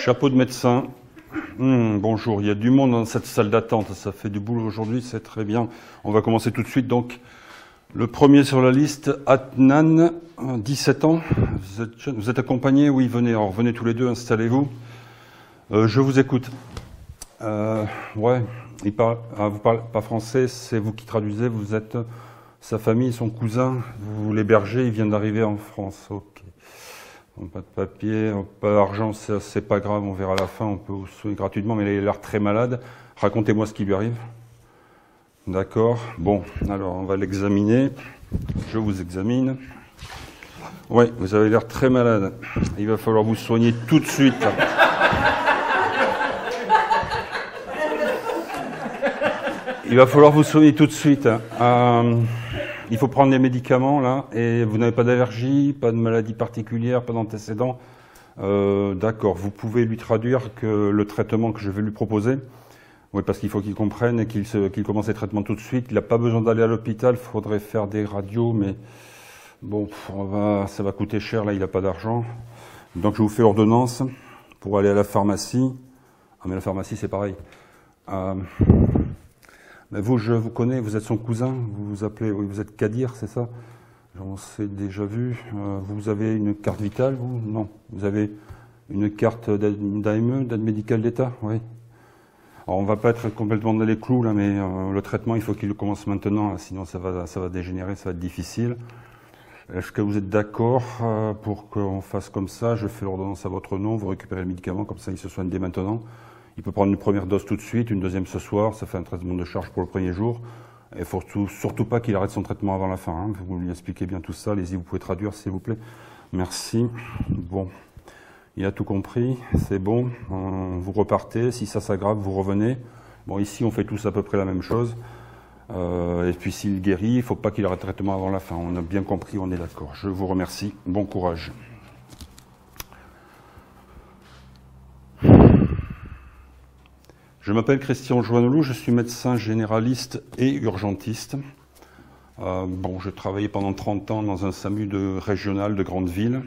Chapeau de médecin. Bonjour, il y a du monde dans cette salle d'attente, ça fait du boulot aujourd'hui, c'est très bien. On va commencer tout de suite. Donc, le premier sur la liste, Adnan, 17 ans. Vous êtes accompagné? Oui, venez. Alors, venez tous les deux, installez-vous. Je vous écoute. Ouais, vous parlez pas français, c'est vous qui traduisez, vous êtes sa famille, son cousin, vous l'hébergez, il vient d'arriver en France. Ok. Pas de papier, pas d'argent, c'est pas grave, on verra à la fin, on peut vous soigner gratuitement, mais il a l'air très malade. Racontez-moi ce qui lui arrive. D'accord. Bon, alors on va l'examiner. Je vous examine. Oui, vous avez l'air très malade. Il va falloir vous soigner tout de suite. Il va falloir vous soigner tout de suite. Il faut prendre des médicaments, là, et vous n'avez pas d'allergie, pas de maladie particulière, pas d'antécédents. D'accord, vous pouvez lui traduire que le traitement que je vais lui proposer, oui, parce qu'il faut qu'il comprenne et qu'il commence les traitements tout de suite. Il n'a pas besoin d'aller à l'hôpital, il faudrait faire des radios, mais bon, ça va coûter cher, là, il n'a pas d'argent. Donc je vous fais l'ordonnance pour aller à la pharmacie. Ah, mais la pharmacie, c'est pareil. Mais vous, je vous connais, vous êtes son cousin, vous vous appelez, oui, vous êtes Kadir, c'est ça? On s'est déjà vu. Vous avez une carte vitale, vous? Non. Vous avez une carte d'AME, d'aide médicale d'État? Oui. Alors, on ne va pas être complètement dans les clous, là, mais le traitement, il faut qu'il commence maintenant, là, sinon ça va dégénérer, ça va être difficile. Est-ce que vous êtes d'accord pour qu'on fasse comme ça? Je fais l'ordonnance à votre nom, vous récupérez le médicament, comme ça il se soigne dès maintenant. Il peut prendre une première dose tout de suite, une deuxième ce soir, ça fait un traitement de charge pour le premier jour. Il ne faut surtout pas qu'il arrête son traitement avant la fin. Hein. Vous lui expliquez bien tout ça, allez-y, vous pouvez traduire s'il vous plaît. Merci. Bon, il a tout compris, c'est bon. Vous repartez, si ça s'aggrave, vous revenez. Bon, ici on fait tous à peu près la même chose. Et puis s'il guérit, il ne faut pas qu'il arrête le traitement avant la fin. On a bien compris, on est d'accord. Je vous remercie, bon courage. Je m'appelle Christian Joannolou, je suis médecin généraliste et urgentiste. J'ai travaillé pendant 30 ans dans un SAMU régional de grande ville.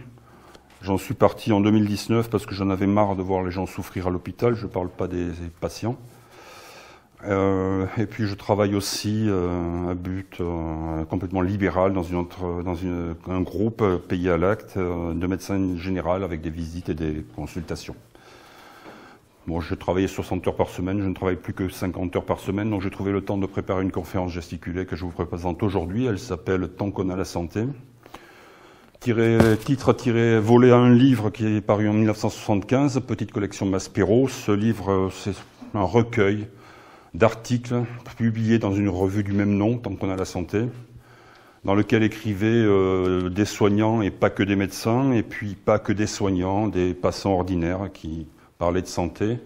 J'en suis parti en 2019 parce que j'en avais marre de voir les gens souffrir à l'hôpital, je ne parle pas des patients. Et puis je travaille aussi à but complètement libéral dans un groupe payé à l'acte de médecins généraux avec des visites et des consultations. Bon, je travaillais 60 heures par semaine, je ne travaille plus que 50 heures par semaine, donc j'ai trouvé le temps de préparer une conférence gesticulée que je vous présente aujourd'hui. Elle s'appelle « Tant qu'on a la santé ». Titre tiré volé à un livre qui est paru en 1975, petite collection Maspero. Ce livre, c'est un recueil d'articles publiés dans une revue du même nom, « Tant qu'on a la santé », dans lequel écrivaient des soignants et pas que des médecins, et puis pas que des soignants, des passants ordinaires qui parlaient de santé,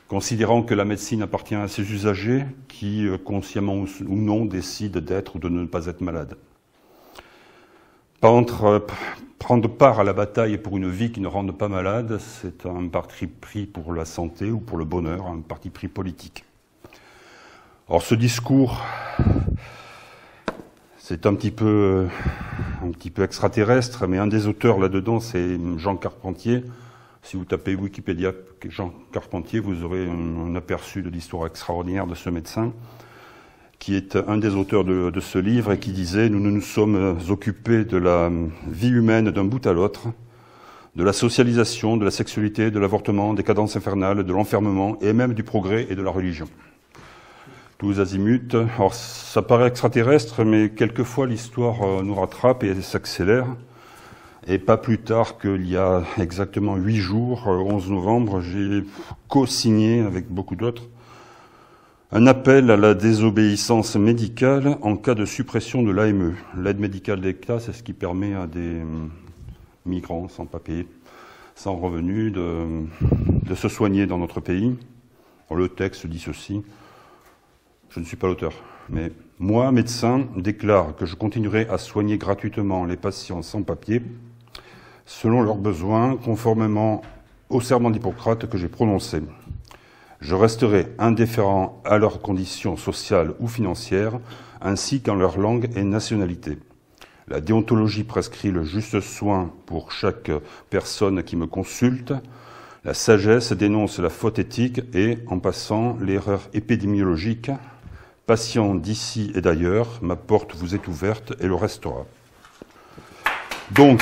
considérant que la médecine appartient à ses usagers qui, consciemment ou non, décident d'être ou de ne pas être malades. Prendre part à la bataille pour une vie qui ne rende pas malade, c'est un parti pris pour la santé ou pour le bonheur, un parti pris politique. Or, ce discours, c'est un petit peu extraterrestre, mais un des auteurs là-dedans, c'est Jean Carpentier. Si vous tapez Wikipédia Jean Carpentier, vous aurez un aperçu de l'histoire extraordinaire de ce médecin, qui est un des auteurs de ce livre et qui disait « Nous nous sommes occupés de la vie humaine d'un bout à l'autre, de la socialisation, de la sexualité, de l'avortement, des cadences infernales, de l'enfermement et même du progrès et de la religion. » Tous azimuts. Alors, ça paraît extraterrestre, mais quelquefois l'histoire nous rattrape et s'accélère. Et pas plus tard qu'il y a exactement 8 jours, 11 novembre, j'ai co-signé avec beaucoup d'autres un appel à la désobéissance médicale en cas de suppression de l'AME. L'aide médicale d'État, c'est ce qui permet à des migrants sans papier, sans revenus, de se soigner dans notre pays. Le texte dit ceci. Je ne suis pas l'auteur, mais moi, médecin, déclare que je continuerai à soigner gratuitement les patients sans papier selon leurs besoins, conformément au serment d'Hippocrate que j'ai prononcé. Je resterai indifférent à leurs conditions sociales ou financières, ainsi qu'en leur langue et nationalité. La déontologie prescrit le juste soin pour chaque personne qui me consulte. La sagesse dénonce la faute éthique et, en passant, l'erreur épidémiologique. Patients d'ici et d'ailleurs, ma porte vous est ouverte et le restera. Donc,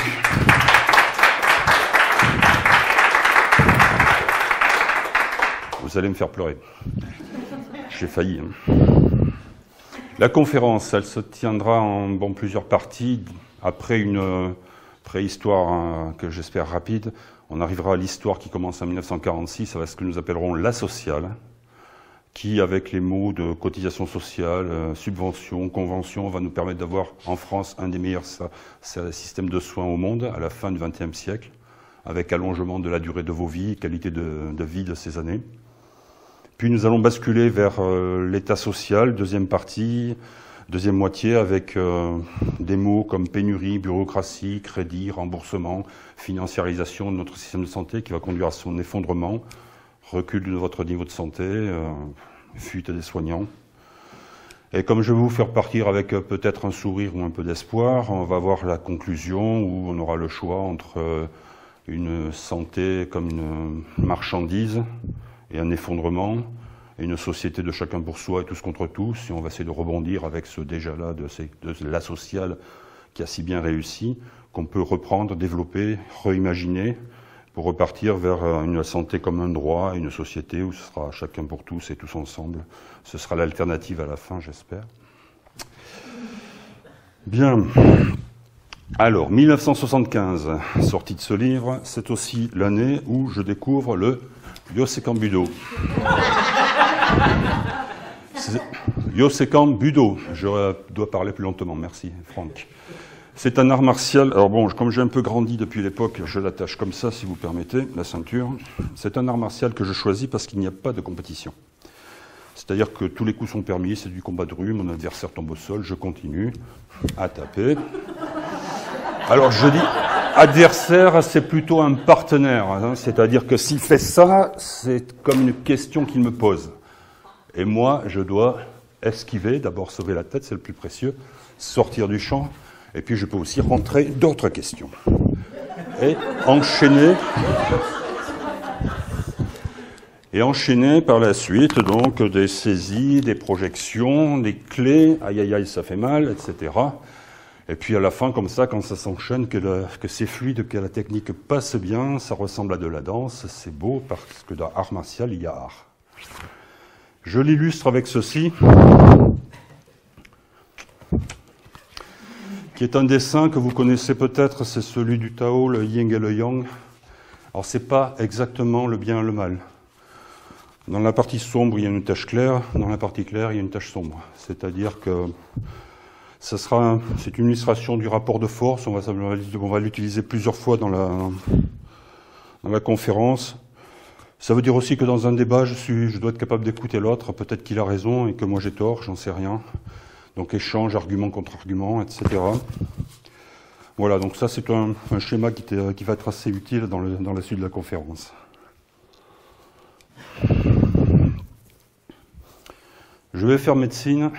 vous allez me faire pleurer. J'ai failli. La conférence, elle se tiendra en plusieurs parties. Après une préhistoire que j'espère rapide, on arrivera à l'histoire qui commence en 1946, avec ce que nous appellerons la sociale, qui, avec les mots de cotisation sociale, subvention, convention, va nous permettre d'avoir en France un des meilleurs systèmes de soins au monde à la fin du XXe siècle, avec allongement de la durée de vos vies, qualité de vie de ces années. Puis nous allons basculer vers l'état social, deuxième partie, deuxième moitié, avec des mots comme pénurie, bureaucratie, crédit, remboursement, financiarisation de notre système de santé qui va conduire à son effondrement, recul de votre niveau de santé, fuite des soignants. Et comme je vais vous faire partir avec peut-être un sourire ou un peu d'espoir, on va voir la conclusion où on aura le choix entre une santé comme une marchandise et un effondrement, et une société de chacun pour soi et tous contre tous, et on va essayer de rebondir avec ce déjà-là de la sociale qui a si bien réussi, qu'on peut reprendre, développer, réimaginer, pour repartir vers une santé comme un droit, une société où ce sera chacun pour tous et tous ensemble. Ce sera l'alternative à la fin, j'espère. Bien. Alors, 1975, sortie de ce livre, c'est aussi l'année où je découvre le Yosekan Budo. Yosekan Budo, je dois parler plus lentement, merci Franck. C'est un art martial, alors bon, comme j'ai un peu grandi depuis l'époque, je l'attache comme ça, si vous permettez, la ceinture. C'est un art martial que je choisis parce qu'il n'y a pas de compétition. C'est-à-dire que tous les coups sont permis, c'est du combat de rue, mon adversaire tombe au sol, je continue à taper. Alors je dis, adversaire, c'est plutôt un partenaire, hein, c'est-à-dire que s'il fait ça, c'est comme une question qu'il me pose. Et moi, je dois esquiver, d'abord sauver la tête, c'est le plus précieux, sortir du champ, et puis je peux aussi rentrer d'autres questions. Et enchaîner par la suite, donc, des saisies, des projections, des clés, aïe aïe aïe, ça fait mal, etc. Et puis à la fin, comme ça, quand ça s'enchaîne, que c'est fluide, que la technique passe bien, ça ressemble à de la danse, c'est beau, parce que dans art martial, il y a art. Je l'illustre avec ceci, qui est un dessin que vous connaissez peut-être, c'est celui du Tao, le Yin et le Yang. Alors c'est pas exactement le bien et le mal. Dans la partie sombre, il y a une tache claire, dans la partie claire, il y a une tache sombre. C'est-à-dire que c'est une illustration du rapport de force, on va l'utiliser plusieurs fois dans la conférence. Ça veut dire aussi que dans un débat, je dois être capable d'écouter l'autre, peut-être qu'il a raison et que moi j'ai tort, j'en sais rien. Donc échange, argument contre argument, etc. Voilà, donc ça c'est un schéma qui va être assez utile dans la suite de la conférence. Je vais faire médecine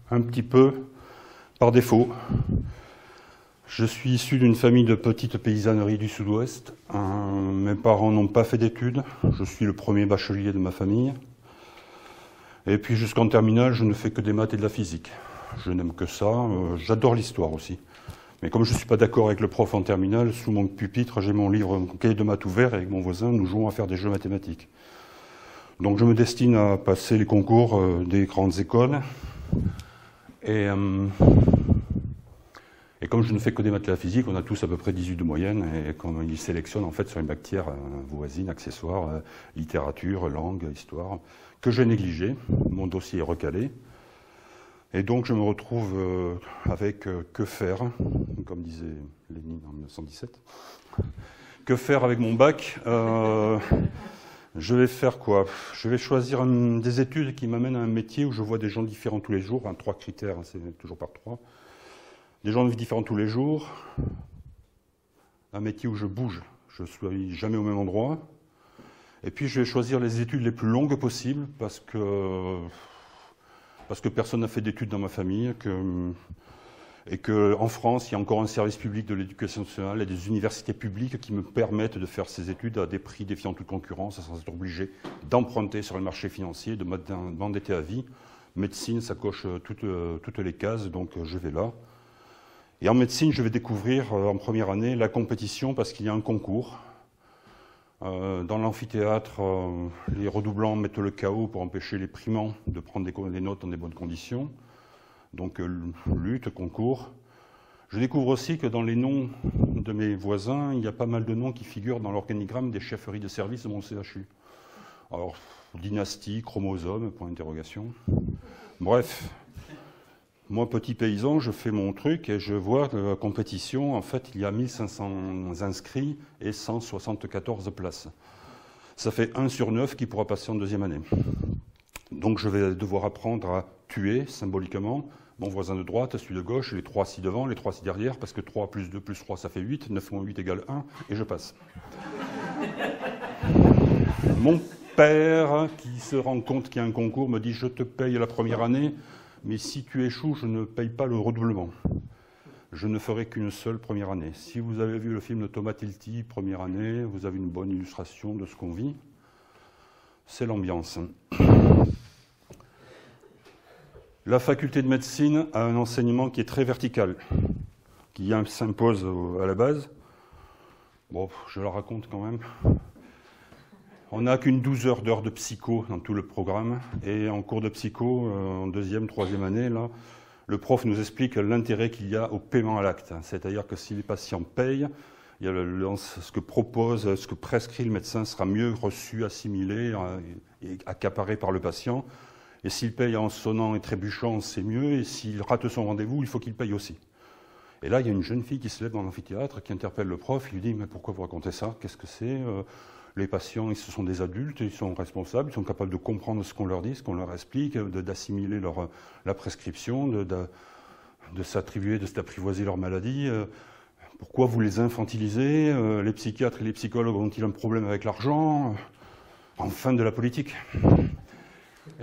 un petit peu par défaut. Je suis issu d'une famille de petites paysanneries du sud-ouest. Mes parents n'ont pas fait d'études. Je suis le premier bachelier de ma famille. Et puis jusqu'en terminale, je ne fais que des maths et de la physique. Je n'aime que ça. J'adore l'histoire aussi. Mais comme je ne suis pas d'accord avec le prof en terminale, sous mon pupitre, j'ai mon livre, mon cahier de maths ouvert, et avec mon voisin, nous jouons à faire des jeux mathématiques. Donc je me destine à passer les concours des grandes écoles. Et comme je ne fais que des maths et de la physique, on a tous à peu près 18 de moyenne, et comme ils sélectionnent en fait sur une matière voisine, accessoires, littérature, langue, histoire, que j'ai négligé, mon dossier est recalé, et donc je me retrouve avec que faire, comme disait Lénine en 1917, que faire avec mon bac. Je vais faire quoi? Je vais choisir des études qui m'amènent à un métier où je vois des gens différents tous les jours, 3 critères, c'est toujours par 3. Des gens différents tous les jours, un métier où je bouge, je ne suis jamais au même endroit. Et puis je vais choisir les études les plus longues possibles parce que personne n'a fait d'études dans ma famille, et qu'en France, il y a encore un service public de l'éducation nationale et des universités publiques qui me permettent de faire ces études à des prix défiant toute concurrence, sans être obligé d'emprunter sur le marché financier, de m'endetter à vie. Médecine, ça coche toutes les cases, donc je vais là. Et en médecine, je vais découvrir en première année la compétition parce qu'il y a un concours. Dans l'amphithéâtre, les redoublants mettent le chaos pour empêcher les primants de prendre des notes dans des bonnes conditions. Donc lutte, concours. Je découvre aussi que dans les noms de mes voisins, il y a pas mal de noms qui figurent dans l'organigramme des chefferies de service de mon CHU. Alors, dynastie, chromosome, point d'interrogation. Bref, moi, petit paysan, je fais mon truc et je vois que la compétition, en fait, il y a 1500 inscrits et 174 places. Ça fait 1 sur 9 qui pourra passer en deuxième année. Donc je vais devoir apprendre à tuer, symboliquement, mon voisin de droite, celui de gauche, les 3 ci devant, les 3 ci derrière, parce que 3 plus 2 plus 3, ça fait 8, 9 moins 8 égale 1, et je passe. Mon père, qui se rend compte qu'il y a un concours, me dit « Je te paye la première année, mais si tu échoues, je ne paye pas le redoublement. Je ne ferai qu'une seule première année. » Si vous avez vu le film de Thomas Tilty, première année, vous avez une bonne illustration de ce qu'on vit. C'est l'ambiance. La faculté de médecine a un enseignement qui est très vertical, qui s'impose à la base. Bon, je la raconte quand même. On n'a qu'une 12 heures de psycho dans tout le programme. Et en cours de psycho, en deuxième, troisième année, là, le prof nous explique l'intérêt qu'il y a au paiement à l'acte. C'est-à-dire que si les patients payent, il y a ce que propose, ce que prescrit le médecin sera mieux reçu, assimilé et accaparé par le patient. Et s'il paye en sonnant et trébuchant, c'est mieux. Et s'il rate son rendez-vous, il faut qu'il paye aussi. Et là, il y a une jeune fille qui se lève dans l'amphithéâtre, qui interpelle le prof. Il lui dit « Mais pourquoi vous racontez ça? Qu'est-ce que c'est ? Les patients, ce sont des adultes, ils sont responsables, ils sont capables de comprendre ce qu'on leur dit, ce qu'on leur explique, d'assimiler la prescription, de s'attribuer, de s'apprivoiser leur maladie. Pourquoi vous les infantilisez? Les psychiatres et les psychologues ont-ils un problème avec l'argent? Enfin de la politique. »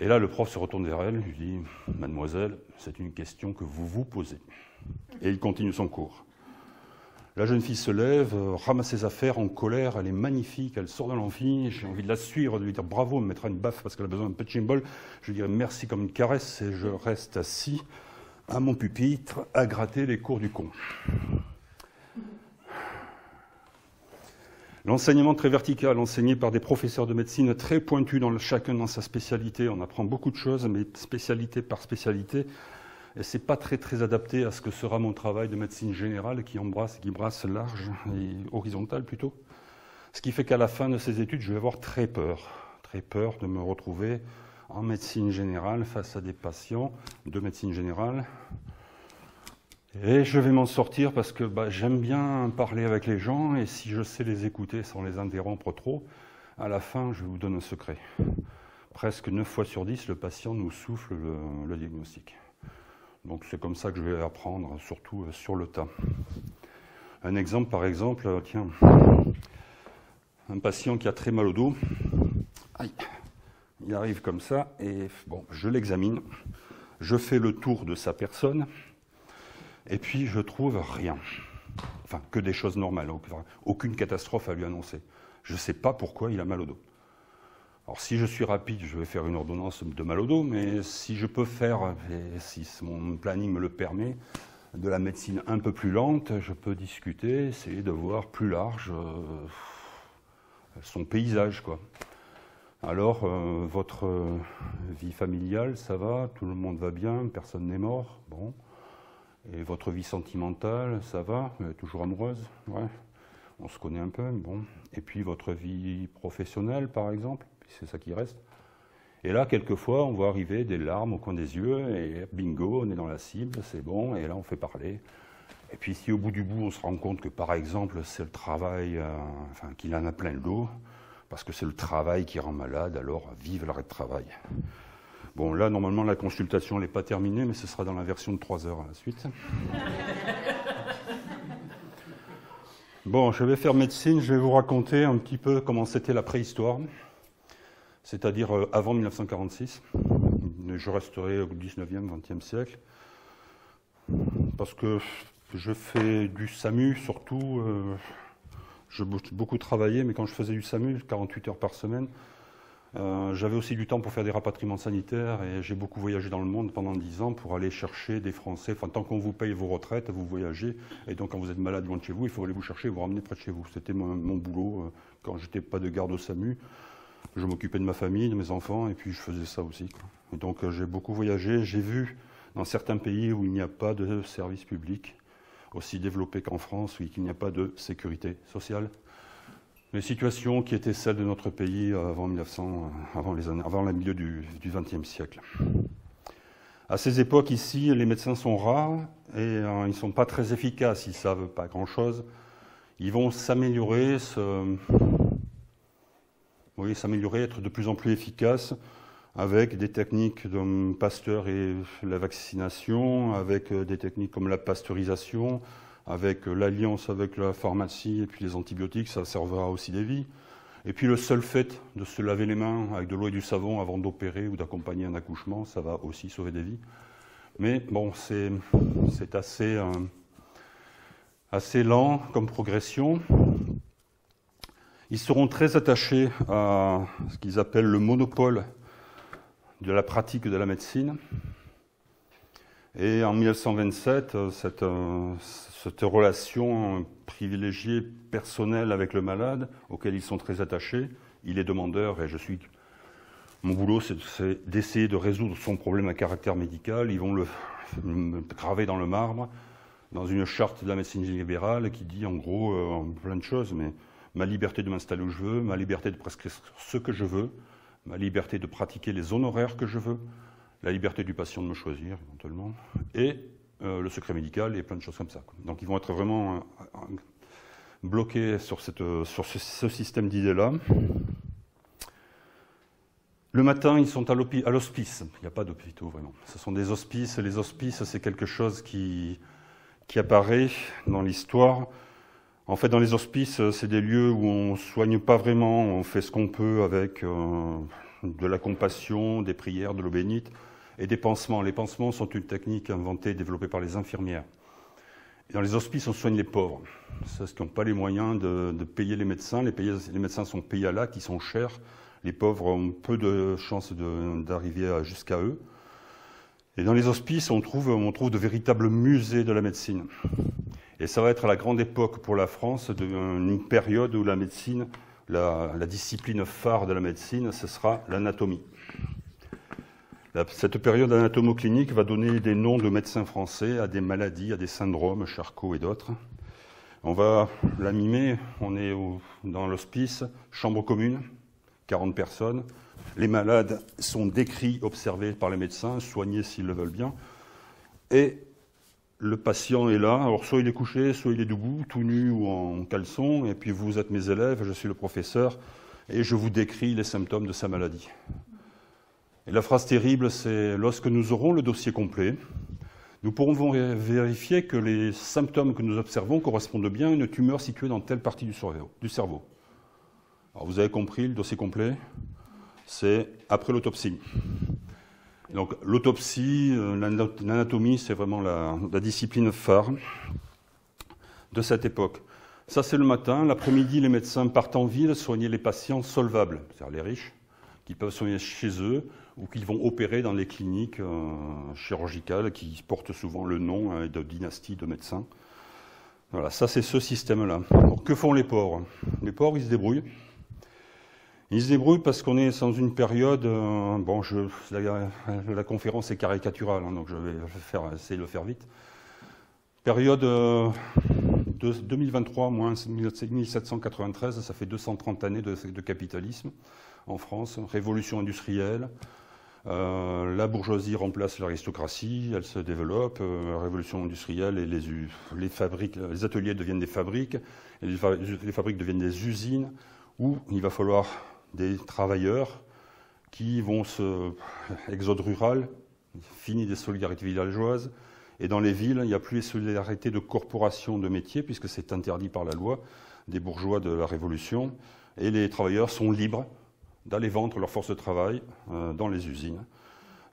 Et là, le prof se retourne vers elle, lui dit « Mademoiselle, c'est une question que vous vous posez. » Et il continue son cours. La jeune fille se lève, ramasse ses affaires en colère, elle est magnifique, elle sort de l'amphi, j'ai envie de la suivre, de lui dire bravo, elle me mettra une baffe parce qu'elle a besoin d'un punching ball. Je lui dirai merci comme une caresse et je reste assis à mon pupitre à gratter les cours du con. L'enseignement très vertical, enseigné par des professeurs de médecine très pointus, chacun dans sa spécialité. On apprend beaucoup de choses, mais spécialité par spécialité. Et ce n'est pas très adapté à ce que sera mon travail de médecine générale qui brasse large et horizontal plutôt. Ce qui fait qu'à la fin de ces études, je vais avoir très peur de me retrouver en médecine générale face à des patients de médecine générale. Et je vais m'en sortir parce que j'aime bien parler avec les gens et si je sais les écouter sans les interrompre trop, à la fin, je vous donne un secret. Presque 9 fois sur 10, le patient nous souffle le diagnostic. Donc c'est comme ça que je vais apprendre, surtout sur le tas. Un exemple, par exemple, tiens, un patient qui a très mal au dos, aïe, il arrive comme ça, et bon, je l'examine, je fais le tour de sa personne, et puis je trouve rien. Enfin, que des choses normales, aucune catastrophe à lui annoncer. Je ne sais pas pourquoi il a mal au dos. Alors si je suis rapide, je vais faire une ordonnance de mal au dos, mais si je peux faire, et si mon planning me le permet, de la médecine un peu plus lente, je peux discuter, essayer de voir plus large son paysage, quoi. Alors, votre vie familiale, ça va, tout le monde va bien, personne n'est mort, bon. Et votre vie sentimentale, ça va, vous êtes toujours amoureuse, ouais. On se connaît un peu, bon. Et puis votre vie professionnelle, par exemple, c'est ça qui reste. Et là, quelquefois, on voit arriver des larmes au coin des yeux, et bingo, on est dans la cible, c'est bon, et là, on fait parler. Et puis, si au bout du bout, on se rend compte que, par exemple, c'est le travail, qu'il en a plein le dos, parce que c'est le travail qui rend malade, alors vive l'arrêt de travail. Bon, là, normalement, la consultation n'est pas terminée, mais ce sera dans la version de 3 heures à la suite. Bon, je vais faire médecine, je vais vous raconter un petit peu comment c'était la préhistoire, c'est-à-dire avant 1946. Je resterai au 19e, 20e siècle. parce que je fais du SAMU surtout. J'ai beaucoup travaillé, mais quand je faisais du SAMU, 48 heures par semaine, j'avais aussi du temps pour faire des rapatriements sanitaires et j'ai beaucoup voyagé dans le monde pendant 10 ans pour aller chercher des Français. Enfin, tant qu'on vous paye vos retraites, vous voyagez. Et donc, quand vous êtes malade loin de chez vous, il faut aller vous chercher et vous ramener près de chez vous. C'était mon boulot. Quand j'étais pas de garde au SAMU, je m'occupais de ma famille, de mes enfants, et puis je faisais ça aussi, quoi. Et donc, j'ai beaucoup voyagé. J'ai vu dans certains pays où il n'y a pas de service public aussi développé qu'en France, où il n'y a pas de sécurité sociale, les situations qui étaient celles de notre pays avant 1900, avant le milieu du XXe siècle. À ces époques ici, les médecins sont rares et ils ne sont pas très efficaces, ils ne savent pas grand-chose. Ils vont s'améliorer, être de plus en plus efficaces avec des techniques comme Pasteur et la vaccination, avec des techniques comme la pasteurisation, avec l'alliance avec la pharmacie et puis les antibiotiques, ça sauvera aussi des vies. Et puis le seul fait de se laver les mains avec de l'eau et du savon avant d'opérer ou d'accompagner un accouchement, ça va aussi sauver des vies. Mais bon, c'est assez lent comme progression. Ils seront très attachés à ce qu'ils appellent le monopole de la pratique de la médecine. Et en 1927, cette relation privilégiée personnelle avec le malade, auquel ils sont très attachés, il est demandeur et mon boulot, c'est d'essayer de résoudre son problème à caractère médical. Ils vont le graver dans le marbre, dans une charte de la médecine libérale qui dit en gros plein de choses, mais ma liberté de m'installer où je veux, ma liberté de prescrire ce que je veux, ma liberté de pratiquer les honoraires que je veux, la liberté du patient de me choisir éventuellement, et le secret médical et plein de choses comme ça. Donc ils vont être vraiment bloqués sur ce système d'idées-là. Le matin, ils sont à l'hospice. Il n'y a pas d'hôpitaux vraiment. Ce sont des hospices, et les hospices, c'est quelque chose qui apparaît dans l'histoire. En fait, dans les hospices, c'est des lieux où on ne soigne pas vraiment, on fait ce qu'on peut avec de la compassion, des prières, de l'eau bénite et des pansements. Les pansements sont une technique inventée et développée par les infirmières. Et dans les hospices, on soigne les pauvres. Ceux qui n'ont pas les moyens de payer les médecins. Les médecins sont payés à l'acte, ils sont chers. Les pauvres ont peu de chances d'arriver jusqu'à eux. Et dans les hospices, on trouve de véritables musées de la médecine. Et ça va être la grande époque pour la France, une période où la médecine, la discipline phare de la médecine, ce sera l'anatomie. Cette période anatomo-clinique va donner des noms de médecins français à des maladies, à des syndromes, Charcot et d'autres. On va la mimer, on est dans l'hospice, chambre commune, 40 personnes. Les malades sont décrits, observés par les médecins, soignés s'ils le veulent bien. Et le patient est là, alors soit il est couché, soit il est debout, tout nu ou en caleçon, et puis vous êtes mes élèves, je suis le professeur, et je vous décris les symptômes de sa maladie. Et la phrase terrible, c'est « Lorsque nous aurons le dossier complet, nous pourrons vérifier que les symptômes que nous observons correspondent bien à une tumeur située dans telle partie du cerveau. » Alors vous avez compris, le dossier complet, c'est après l'autopsie. Donc l'autopsie, l'anatomie, c'est vraiment la discipline phare de cette époque. Ça, c'est le matin. L'après-midi, les médecins partent en ville soigner les patients solvables, c'est-à-dire les riches, qui peuvent soigner chez eux ou qu'ils vont opérer dans les cliniques chirurgicales qui portent souvent le nom de dynastie de médecins. Voilà, ça, c'est ce système-là. Alors, que font les pauvres? Les pauvres, ils se débrouillent. Ils se débrouillent parce qu'on est dans une période... la conférence est caricaturale, hein, donc je vais essayer de le faire vite. Période de 2023, moins 1793, ça fait 230 années de capitalisme en France, révolution industrielle. La bourgeoisie remplace l'aristocratie, elle se développe, révolution industrielle, et les ateliers deviennent des fabriques, et les fabriques deviennent des usines, où il va falloir des travailleurs qui vont exode rural, fini des solidarités villageoises, et dans les villes, il n'y a plus les solidarités de corporations de métiers, puisque c'est interdit par la loi des bourgeois de la Révolution, et les travailleurs sont libres d'aller vendre leur force de travail dans les usines.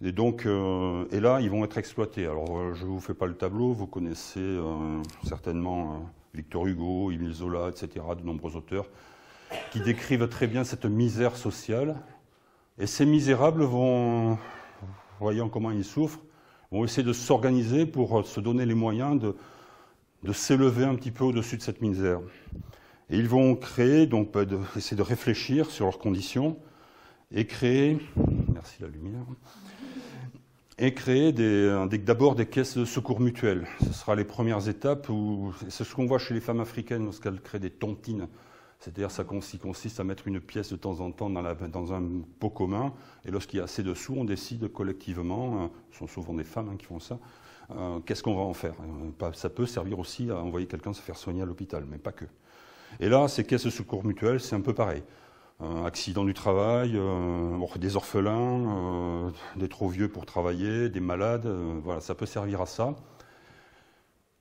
Et donc, et là, ils vont être exploités. Alors, je ne vous fais pas le tableau, vous connaissez certainement Victor Hugo, Émile Zola, etc., de nombreux auteurs, qui décrivent très bien cette misère sociale. Et ces misérables vont, voyant comment ils souffrent, vont essayer de s'organiser pour se donner les moyens de s'élever un petit peu au-dessus de cette misère. Et ils vont créer, donc essayer de réfléchir sur leurs conditions et créer, merci la lumière, et créer d'abord des caisses de secours mutuels. Ce sera les premières étapes, c'est ce qu'on voit chez les femmes africaines lorsqu'elles créent des tontines. C'est-à-dire ça consiste à mettre une pièce de temps en temps dans un pot commun, et lorsqu'il y a assez de sous, on décide collectivement, ce sont souvent des femmes qui font ça, qu'est-ce qu'on va en faire. Ça peut servir aussi à envoyer quelqu'un se faire soigner à l'hôpital, mais pas que. Et là, ces caisses de secours mutuels, c'est un peu pareil. Accident du travail, des orphelins, des trop vieux pour travailler, des malades, voilà, ça peut servir à ça.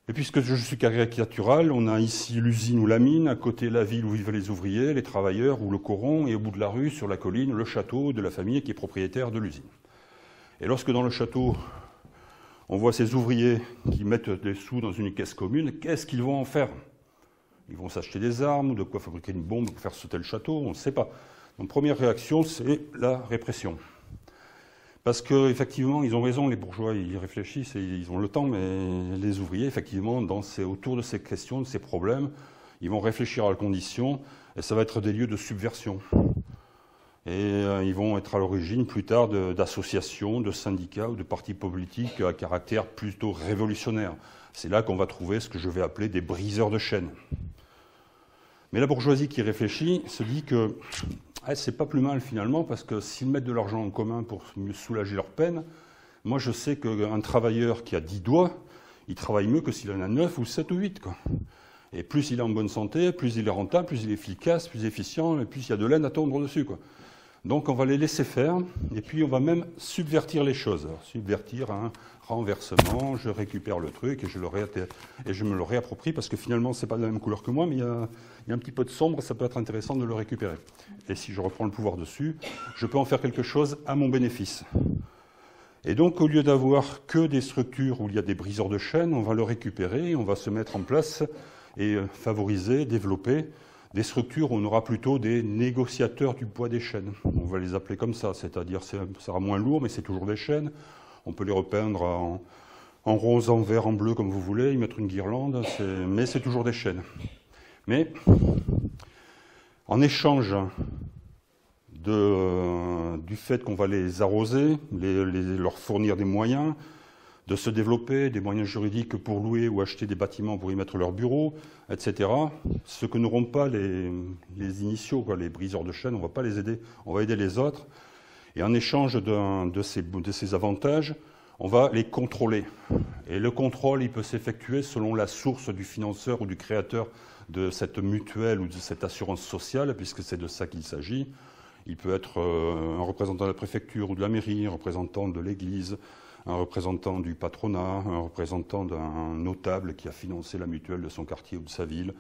Et puisque je suis caricatural, on a ici l'usine ou la mine, à côté la ville où vivent les ouvriers, les travailleurs ou le coron, et au bout de la rue, sur la colline, le château de la famille qui est propriétaire de l'usine. Et lorsque dans le château, on voit ces ouvriers qui mettent des sous dans une caisse commune, qu'est-ce qu'ils vont en faire? Ils vont s'acheter des armes ou de quoi fabriquer une bombe pour faire sauter le château, on ne sait pas. Donc première réaction, c'est la répression. Parce qu'effectivement, ils ont raison, les bourgeois, ils réfléchissent et ils ont le temps, mais les ouvriers, effectivement, autour de ces questions, de ces problèmes, ils vont réfléchir à leurs conditions, et ça va être des lieux de subversion. Et ils vont être à l'origine, plus tard, d'associations, de syndicats ou de partis politiques à caractère plutôt révolutionnaire. C'est là qu'on va trouver ce que je vais appeler des briseurs de chaînes. Mais la bourgeoisie qui réfléchit se dit que c'est pas plus mal finalement, parce que s'ils mettent de l'argent en commun pour mieux soulager leur peine, moi je sais qu'un travailleur qui a 10 doigts, il travaille mieux que s'il en a 9 ou 7 ou 8. Quoi. Et plus il est en bonne santé, plus il est rentable, plus il est efficace, plus efficient, et plus il y a de laine à tondre dessus. Quoi. Donc on va les laisser faire, et puis on va même subvertir les choses. Alors, subvertir un renversement, je récupère le truc et je me le réapproprie, parce que finalement c'est pas de la même couleur que moi, mais il y a un petit peu de sombre, ça peut être intéressant de le récupérer. Et si je reprends le pouvoir dessus, je peux en faire quelque chose à mon bénéfice. Et donc au lieu d'avoir que des structures où il y a des briseurs de chaînes, on va le récupérer, on va se mettre en place et favoriser, développer des structures où on aura plutôt des négociateurs du poids des chaînes. On va les appeler comme ça, c'est-à-dire ça sera moins lourd, mais c'est toujours des chaînes. On peut les repeindre en rose, en vert, en bleu, comme vous voulez, y mettre une guirlande, mais c'est toujours des chaînes. Mais en échange du fait qu'on va les arroser, leur fournir des moyens de se développer, des moyens juridiques pour louer ou acheter des bâtiments pour y mettre leurs bureaux, etc. Ce que n'auront pas les initiaux, quoi, les briseurs de chaînes, on ne va pas les aider, on va aider les autres. Et en échange de ces avantages, on va les contrôler. Et le contrôle, il peut s'effectuer selon la source du financeur ou du créateur de cette mutuelle ou de cette assurance sociale, puisque c'est de ça qu'il s'agit. Il peut être un représentant de la préfecture ou de la mairie, un représentant de l'église, un représentant du patronat, un représentant d'un notable qui a financé la mutuelle de son quartier ou de sa ville.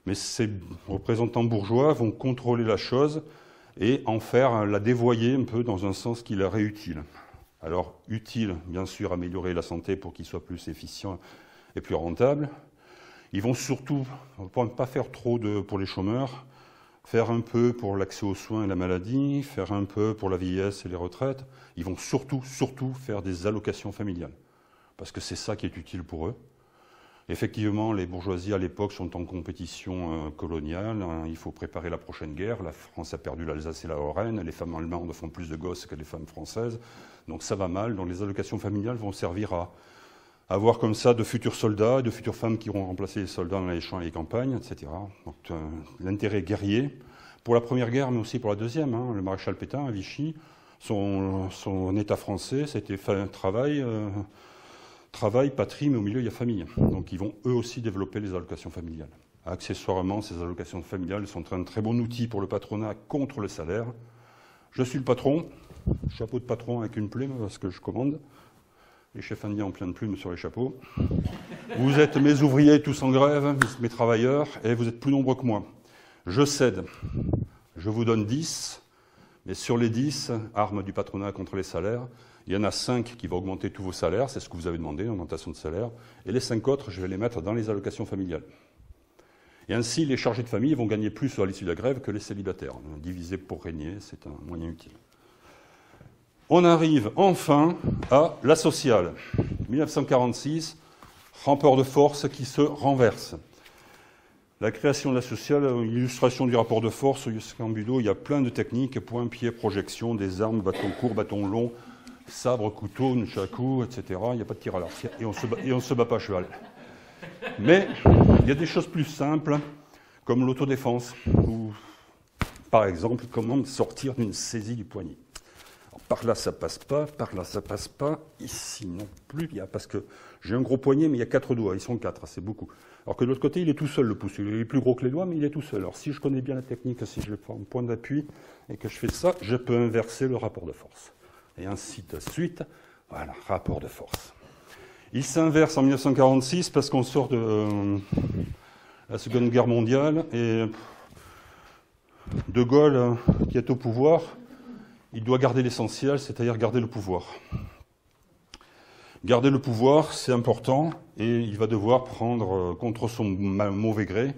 Mais ces représentants bourgeois vont contrôler la chose et en faire la dévoyer un peu dans un sens qui leur est utile. Alors, utile, bien sûr, améliorer la santé pour qu'il soit plus efficient et plus rentable. Ils vont surtout, pas faire trop pour les chômeurs, faire un peu pour l'accès aux soins et la maladie, faire un peu pour la vieillesse et les retraites. Ils vont surtout faire des allocations familiales, parce que c'est ça qui est utile pour eux. Effectivement, les bourgeoisies à l'époque sont en compétition coloniale. Il faut préparer la prochaine guerre. La France a perdu l'Alsace et la Lorraine. Les femmes allemandes font plus de gosses que les femmes françaises. Donc ça va mal. Donc les allocations familiales vont servir à avoir comme ça de futurs soldats et de futures femmes qui auront remplacé les soldats dans les champs et les campagnes, etc. Donc l'intérêt guerrier pour la première guerre, mais aussi pour la deuxième. Le maréchal Pétain à Vichy, son État français, c'était travail, patrie, mais au milieu, il y a famille. Donc ils vont eux aussi développer les allocations familiales. Accessoirement, ces allocations familiales sont un très bon outil pour le patronat contre le salaire. Je suis le patron, chapeau de patron avec une plume, parce que je commande. Les chefs indiens en plein de plumes sur les chapeaux. Vous êtes mes ouvriers tous en grève, mes travailleurs, et vous êtes plus nombreux que moi. Je cède. Je vous donne 10, Mais sur les 10 armes du patronat contre les salaires, il y en a 5 qui vont augmenter tous vos salaires, c'est ce que vous avez demandé, une augmentation de salaire, et les 5 autres, je vais les mettre dans les allocations familiales. Et ainsi, les chargés de famille vont gagner plus à l'issue de la grève que les célibataires. Diviser pour régner, c'est un moyen utile. On arrive enfin à la sociale. 1946, rapport de force qui se renverse. La création de la sociale, illustration du rapport de force, Cambudo, il y a plein de techniques, point, pied, projection, des armes, bâton court, bâton long, sabre, couteau, nunchaku, etc. Il n'y a pas de tir à l'arc et on se bat pas à cheval. Mais il y a des choses plus simples, comme l'autodéfense, ou par exemple, comment sortir d'une saisie du poignet. Alors, par là, ça passe pas, par là, ça passe pas, ici non plus, parce que j'ai un gros poignet, mais il y a 4 doigts, ils sont 4, c'est beaucoup. Alors que de l'autre côté, il est tout seul, le pouce. Il est plus gros que les doigts, mais il est tout seul. Alors si je connais bien la technique, si je prends un point d'appui et que je fais ça, je peux inverser le rapport de force. Et ainsi de suite, voilà, rapport de force. Il s'inverse en 1946 parce qu'on sort de la Seconde Guerre mondiale et De Gaulle, qui est au pouvoir, il doit garder l'essentiel, c'est-à-dire garder le pouvoir. Garder le pouvoir, c'est important, et il va devoir prendre, contre son mauvais gré,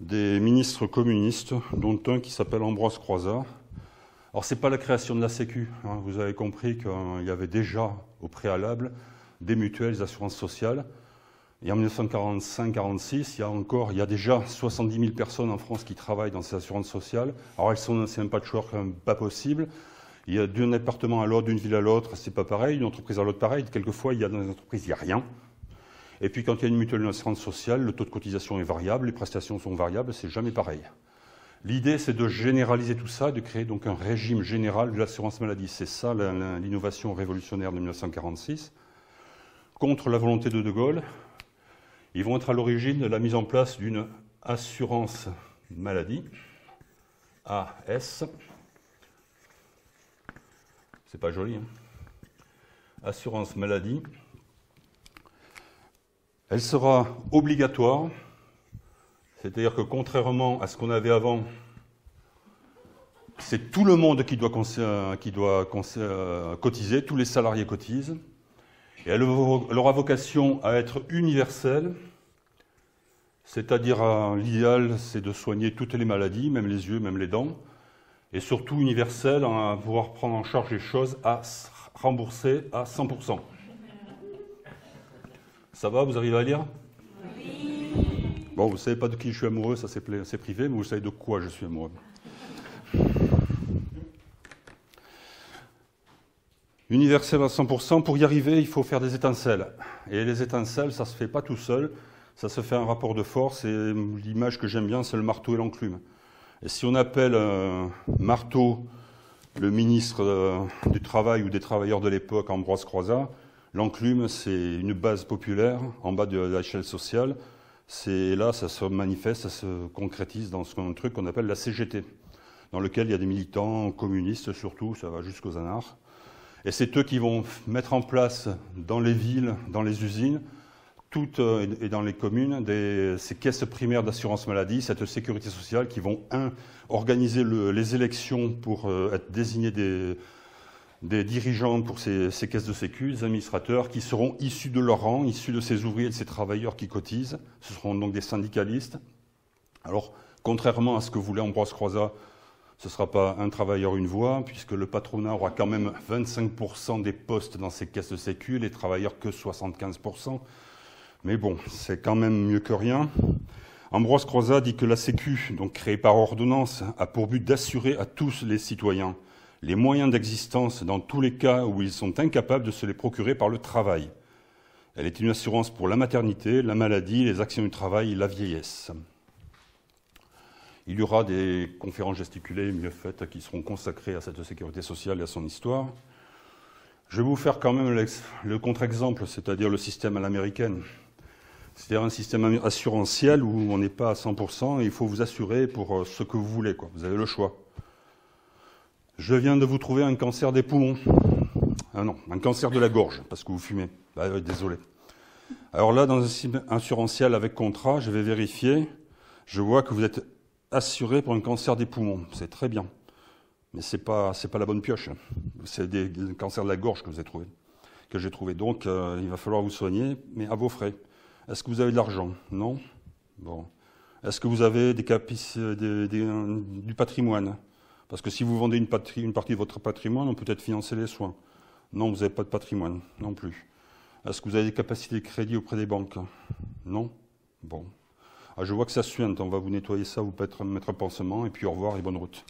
des ministres communistes, dont un qui s'appelle Ambroise Croizat. Alors, ce n'est pas la création de la Sécu. Hein. Vous avez compris qu'il y avait déjà, au préalable, des mutuelles, des assurances sociales. Et en 1945-46, il y a déjà 70 000 personnes en France qui travaillent dans ces assurances sociales. Alors, c'est un patchwork pas possible. Il y a d'un département à l'autre, d'une ville à l'autre, c'est pas pareil. D'une entreprise à l'autre, pareil. Quelquefois, il y a dans les entreprises, il n'y a rien. Et puis, quand il y a une mutuelle, une assurance sociale, le taux de cotisation est variable, les prestations sont variables, c'est jamais pareil. L'idée, c'est de généraliser tout ça, de créer donc un régime général de l'assurance maladie. C'est ça l'innovation révolutionnaire de 1946. Contre la volonté de Gaulle, ils vont être à l'origine de la mise en place d'une assurance maladie, AS. C'est pas joli, hein. Assurance maladie. Elle sera obligatoire, c'est-à-dire que contrairement à ce qu'on avait avant, c'est tout le monde qui doit cotiser, tous les salariés cotisent. Et elle aura vocation à être universelle, c'est-à-dire l'idéal, c'est de soigner toutes les maladies, même les yeux, même les dents, et surtout universelle, à pouvoir prendre en charge les choses à rembourser à 100%. Ça va, vous arrivez à lire? Oui. Bon, vous ne savez pas de qui je suis amoureux, ça c'est privé, mais vous savez de quoi je suis amoureux. Universel à 100%, pour y arriver, il faut faire des étincelles. Et les étincelles, ça ne se fait pas tout seul, ça se fait un rapport de force, et l'image que j'aime bien, c'est le marteau et l'enclume. Et si on appelle marteau le ministre du Travail ou des travailleurs de l'époque, Ambroise Croizat, l'enclume, c'est une base populaire en bas de l'échelle sociale. Et là, ça se manifeste, ça se concrétise dans un truc qu'on appelle la CGT, dans lequel il y a des militants communistes surtout, ça va jusqu'aux anards. Et c'est eux qui vont mettre en place dans les villes, dans les usines, et dans les communes, ces caisses primaires d'assurance maladie, cette sécurité sociale, qui vont, organiser les élections pour être désignés des dirigeants pour ces caisses de sécu, des administrateurs qui seront issus de leur rang, issus de ces ouvriers, de ces travailleurs qui cotisent. Ce seront donc des syndicalistes. Alors, contrairement à ce que voulait Ambroise Croizat, ce ne sera pas un travailleur, une voix, puisque le patronat aura quand même 25% des postes dans ces caisses de sécu, les travailleurs que 75%. Mais bon, c'est quand même mieux que rien. Ambroise Croizat dit que la Sécu, donc créée par ordonnance, a pour but d'assurer à tous les citoyens les moyens d'existence dans tous les cas où ils sont incapables de se les procurer par le travail. Elle est une assurance pour la maternité, la maladie, les accidents du travail et la vieillesse. Il y aura des conférences gesticulées mieux faites qui seront consacrées à cette sécurité sociale et à son histoire. Je vais vous faire quand même le contre-exemple, c'est-à-dire le système à l'américaine. C'est-à-dire un système assurantiel où on n'est pas à 100% et il faut vous assurer pour ce que vous voulez, quoi. Vous avez le choix. Je viens de vous trouver un cancer des poumons. Ah non, un cancer de la gorge, parce que vous fumez. Bah, désolé. Alors là, dans un système assurantiel avec contrat, je vais vérifier. Je vois que vous êtes assuré pour un cancer des poumons. C'est très bien. Mais c'est pas la bonne pioche. C'est des cancers de la gorge que j'ai trouvé. Donc, il va falloir vous soigner, mais à vos frais. Est-ce que vous avez de l'argent? Non? Bon. Est-ce que vous avez du patrimoine? Parce que si vous vendez une partie de votre patrimoine, on peut peut-être financer les soins. Non, vous n'avez pas de patrimoine, non plus. Est-ce que vous avez des capacités de crédit auprès des banques? Non? Bon. Ah, je vois que ça suinte, on va vous nettoyer ça, vous mettre un pansement, et puis au revoir et bonne route.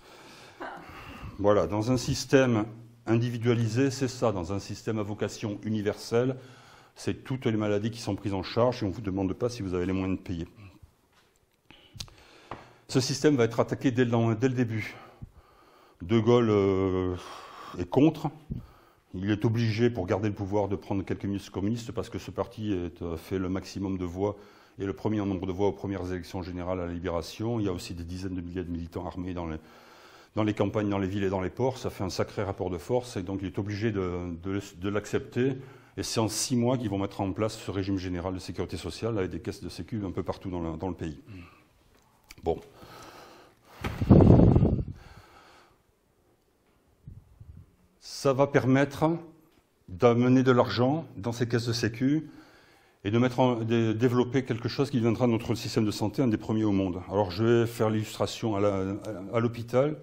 Voilà, dans un système individualisé, c'est ça. Dans un système à vocation universelle, c'est toutes les maladies qui sont prises en charge et on ne vous demande pas si vous avez les moyens de payer. Ce système va être attaqué dès le début. De Gaulle est contre. Il est obligé, pour garder le pouvoir, de prendre quelques ministres communistes parce que ce parti fait le maximum de voix et le premier en nombre de voix aux premières élections générales à la Libération. Il y a aussi des dizaines de milliers de militants armés dans les campagnes, dans les villes et dans les ports. Ça fait un sacré rapport de force et donc il est obligé de l'accepter. Et c'est en 6 mois qu'ils vont mettre en place ce régime général de sécurité sociale avec des caisses de sécu un peu partout dans le pays. Bon. Ça va permettre d'amener de l'argent dans ces caisses de sécu et de développer quelque chose qui deviendra notre système de santé, un des premiers au monde. Alors je vais faire l'illustration à l'hôpital.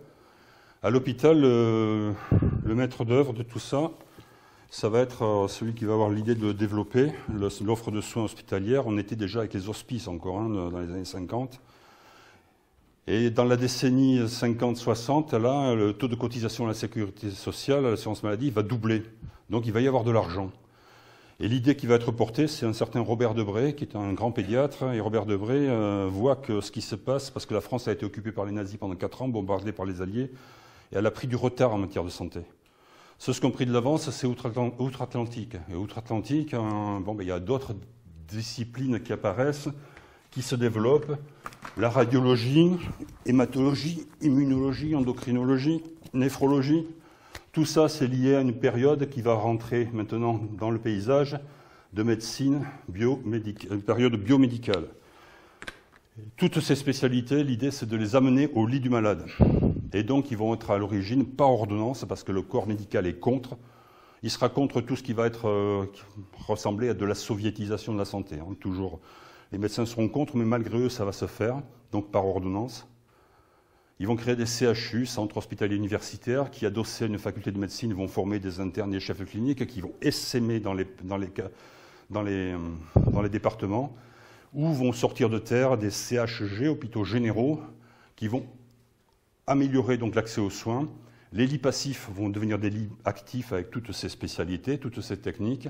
À l'hôpital, le maître d'œuvre de tout ça, ça va être celui qui va avoir l'idée de développer l'offre de soins hospitalière. On était déjà avec les hospices encore dans les années 50. Et dans la décennie 50-60, là, le taux de cotisation à la sécurité sociale, à l'assurance maladie, va doubler. Donc il va y avoir de l'argent. Et l'idée qui va être portée, c'est un certain Robert Debré, qui est un grand pédiatre. Et Robert Debré voit que ce qui se passe, parce que la France a été occupée par les nazis pendant 4 ans, bombardée par les Alliés, et elle a pris du retard en matière de santé. Ceux qui ont pris de l'avance, c'est outre-Atlantique. Et outre-Atlantique, il y a d'autres disciplines qui apparaissent, qui se développent. La radiologie, hématologie, immunologie, endocrinologie, néphrologie. Tout ça, c'est lié à une période qui va rentrer maintenant dans le paysage de médecine biomédicale, une période biomédicale. Toutes ces spécialités, l'idée, c'est de les amener au lit du malade. Et donc, ils vont être à l'origine, pas ordonnance, parce que le corps médical est contre. Il sera contre tout ce qui va être ressemblé à de la soviétisation de la santé. Toujours, les médecins seront contre, mais malgré eux, ça va se faire, donc par ordonnance. Ils vont créer des CHU, centres hospitaliers universitaires, qui, adossés à une faculté de médecine, vont former des internes et des chefs de clinique, qui vont essaimer dans les départements, où vont sortir de terre des CHG, hôpitaux généraux, qui vont améliorer donc l'accès aux soins. Les lits passifs vont devenir des lits actifs avec toutes ces spécialités, toutes ces techniques.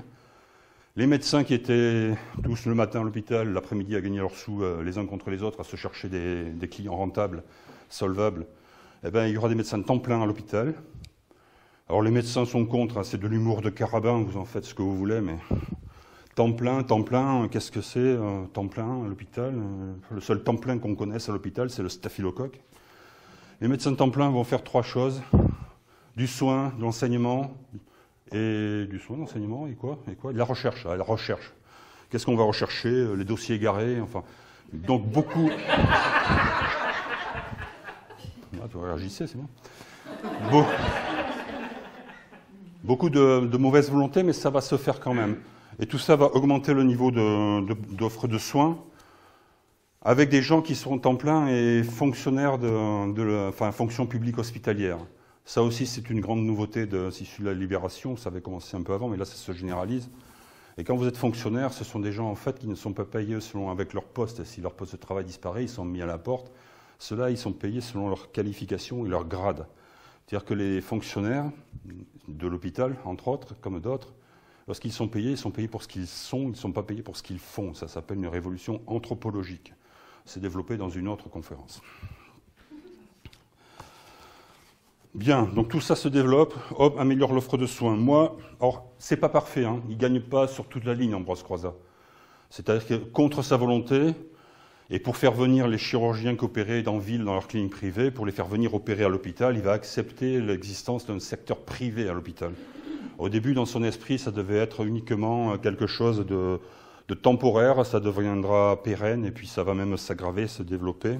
Les médecins qui étaient tous le matin à l'hôpital, l'après-midi à gagner leurs sous les uns contre les autres, à se chercher des clients rentables, solvables, eh bien, il y aura des médecins de temps plein à l'hôpital. Alors les médecins sont contre, c'est de l'humour de carabin, vous en faites ce que vous voulez, mais temps plein, qu'est-ce que c'est temps plein à l'hôpital? Le seul temps plein qu'on connaisse à l'hôpital, c'est le staphylocoque. Les médecins de temps plein vont faire 3 choses, du soin, de l'enseignement, et du soin, d'enseignement, et quoi? De la recherche. La recherche. Qu'est-ce qu'on va rechercher? Les dossiers égarés, enfin. Donc beaucoup. Ah, vous réagissez, c'est bon. Beaucoup de mauvaise volonté, mais ça va se faire quand même. Et tout ça va augmenter le niveau d'offre de soins, avec des gens qui seront temps plein et fonctionnaires fonction publique hospitalière. Ça aussi, c'est une grande nouveauté issue de la Libération. Ça avait commencé un peu avant, mais là, ça se généralise. Et quand vous êtes fonctionnaire, ce sont des gens, en fait, qui ne sont pas payés avec leur poste. Et si leur poste de travail disparaît, ils sont mis à la porte. Ceux-là, ils sont payés selon leur qualification et leur grade. C'est-à-dire que les fonctionnaires de l'hôpital, entre autres, comme d'autres, lorsqu'ils sont payés pour ce qu'ils sont, ils ne sont pas payés pour ce qu'ils font. Ça s'appelle une révolution anthropologique. C'est développé dans une autre conférence. Bien, donc tout ça se développe, hop, améliore l'offre de soins. Moi, alors, c'est pas parfait, hein, il ne gagne pas sur toute la ligne, Ambroise Croizat. C'est-à-dire que contre sa volonté, et pour faire venir les chirurgiens qui opéraient dans ville, dans leur clinique privée, pour les faire venir opérer à l'hôpital, il va accepter l'existence d'un secteur privé à l'hôpital. Au début, dans son esprit, ça devait être uniquement quelque chose de temporaire, ça deviendra pérenne, et puis ça va même s'aggraver, se développer.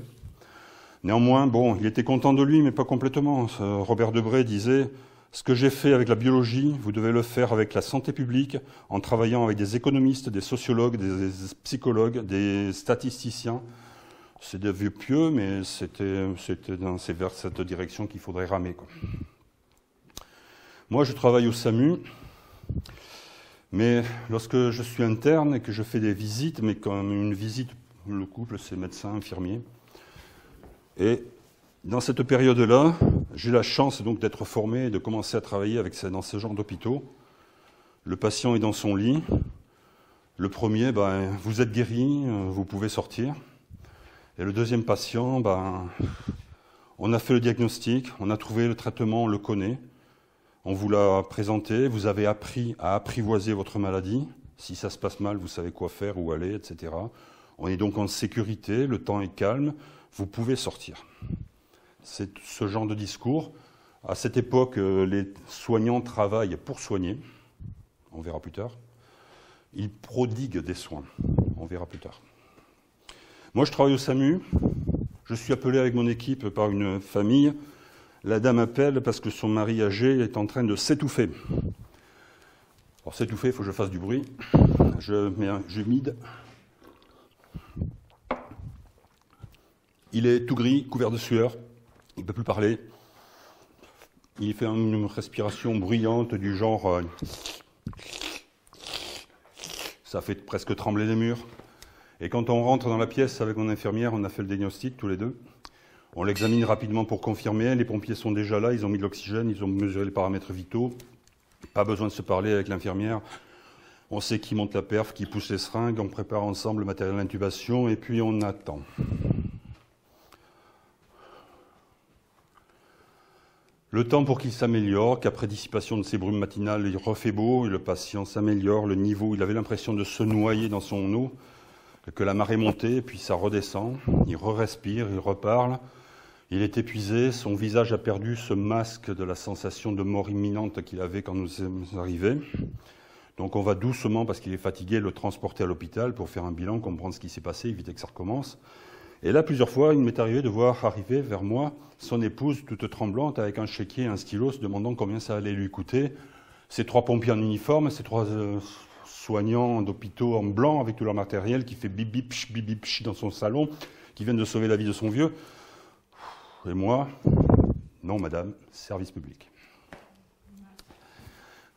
Néanmoins, bon, il était content de lui, mais pas complètement. Robert Debré disait « Ce que j'ai fait avec la biologie, vous devez le faire avec la santé publique, en travaillant avec des économistes, des sociologues, des psychologues, des statisticiens. » C'est des vieux pieux, mais c'est vers cette direction qu'il faudrait ramer, quoi. Moi, je travaille au SAMU, mais lorsque je suis interne et que je fais des visites, mais comme une visite, le couple, c'est médecin, infirmier. Et dans cette période-là, j'ai la chance donc d'être formé et de commencer à travailler dans ce genre d'hôpitaux. Le patient est dans son lit. Le premier, vous êtes guéri, vous pouvez sortir. Et le deuxième patient, on a fait le diagnostic, on a trouvé le traitement, on le connaît. On vous l'a présenté, vous avez appris à apprivoiser votre maladie. Si ça se passe mal, vous savez quoi faire, où aller, etc. On est donc en sécurité, le temps est calme, vous pouvez sortir. C'est ce genre de discours. À cette époque, les soignants travaillent pour soigner. On verra plus tard. Ils prodiguent des soins. On verra plus tard. Moi, je travaille au SAMU. Je suis appelé avec mon équipe par une famille. La dame appelle parce que son mari âgé est en train de s'étouffer. Alors s'étouffer, il faut que je fasse du bruit. Je mets un humide. Il est tout gris, couvert de sueur. Il ne peut plus parler. Il fait une respiration bruyante du genre... ça fait presque trembler les murs. Et quand on rentre dans la pièce avec mon infirmière, on a fait le diagnostic tous les deux. On l'examine rapidement pour confirmer. Les pompiers sont déjà là, ils ont mis de l'oxygène, ils ont mesuré les paramètres vitaux. Pas besoin de se parler avec l'infirmière. On sait qui monte la perf, qui pousse les seringues, on prépare ensemble le matériel d'intubation et puis on attend. Le temps pour qu'il s'améliore, qu'après dissipation de ces brumes matinales, il refait beau, et le patient s'améliore, le niveau, il avait l'impression de se noyer dans son eau, que la marée montait, puis ça redescend, il re-respire, il reparle. Il est épuisé, son visage a perdu ce masque de la sensation de mort imminente qu'il avait quand nous sommes arrivés. Donc on va doucement, parce qu'il est fatigué, le transporter à l'hôpital pour faire un bilan, comprendre ce qui s'est passé, éviter que ça recommence. Et là, plusieurs fois, il m'est arrivé de voir arriver vers moi son épouse, toute tremblante, avec un chéquier et un stylo, se demandant combien ça allait lui coûter. Ces trois pompiers en uniforme, ces trois soignants d'hôpitaux en blanc, avec tout leur matériel, qui fait bip bip pch dans son salon, qui viennent de sauver la vie de son vieux. Et moi, non madame, service public.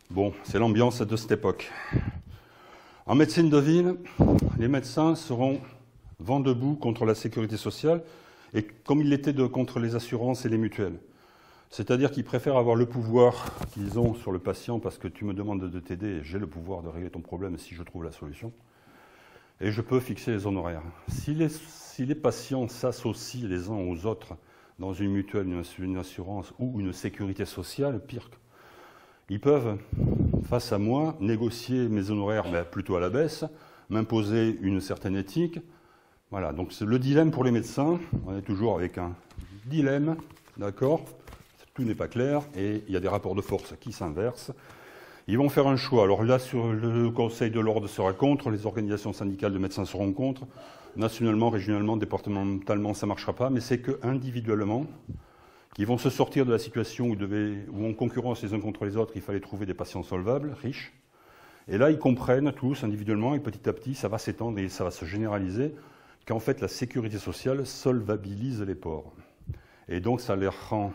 Bon, c'est l'ambiance de cette époque. En médecine de ville, les médecins seront vent debout contre la sécurité sociale, et comme ils l'étaient contre les assurances et les mutuelles. C'est-à-dire qu'ils préfèrent avoir le pouvoir qu'ils ont sur le patient, parce que tu me demandes de t'aider, et j'ai le pouvoir de régler ton problème si je trouve la solution. Et je peux fixer les honoraires. Si les patients s'associent les uns aux autres, dans une mutuelle, une assurance ou une sécurité sociale, pire. Ils peuvent, face à moi, négocier mes honoraires, mais plutôt à la baisse, m'imposer une certaine éthique. Voilà, donc c'est le dilemme pour les médecins. On est toujours avec un dilemme, d'accord ? Tout n'est pas clair et il y a des rapports de force qui s'inversent. Ils vont faire un choix. Alors là, le Conseil de l'ordre sera contre, les organisations syndicales de médecins seront contre. Nationalement, régionalement, départementalement, ça ne marchera pas, mais c'est qu'individuellement, qu'ils vont se sortir de la situation où on concurrence les uns contre les autres, il fallait trouver des patients solvables, riches. Et là, ils comprennent tous, individuellement, et petit à petit, ça va s'étendre et ça va se généraliser, qu'en fait, la sécurité sociale solvabilise les pauvres. Et donc, ça les rend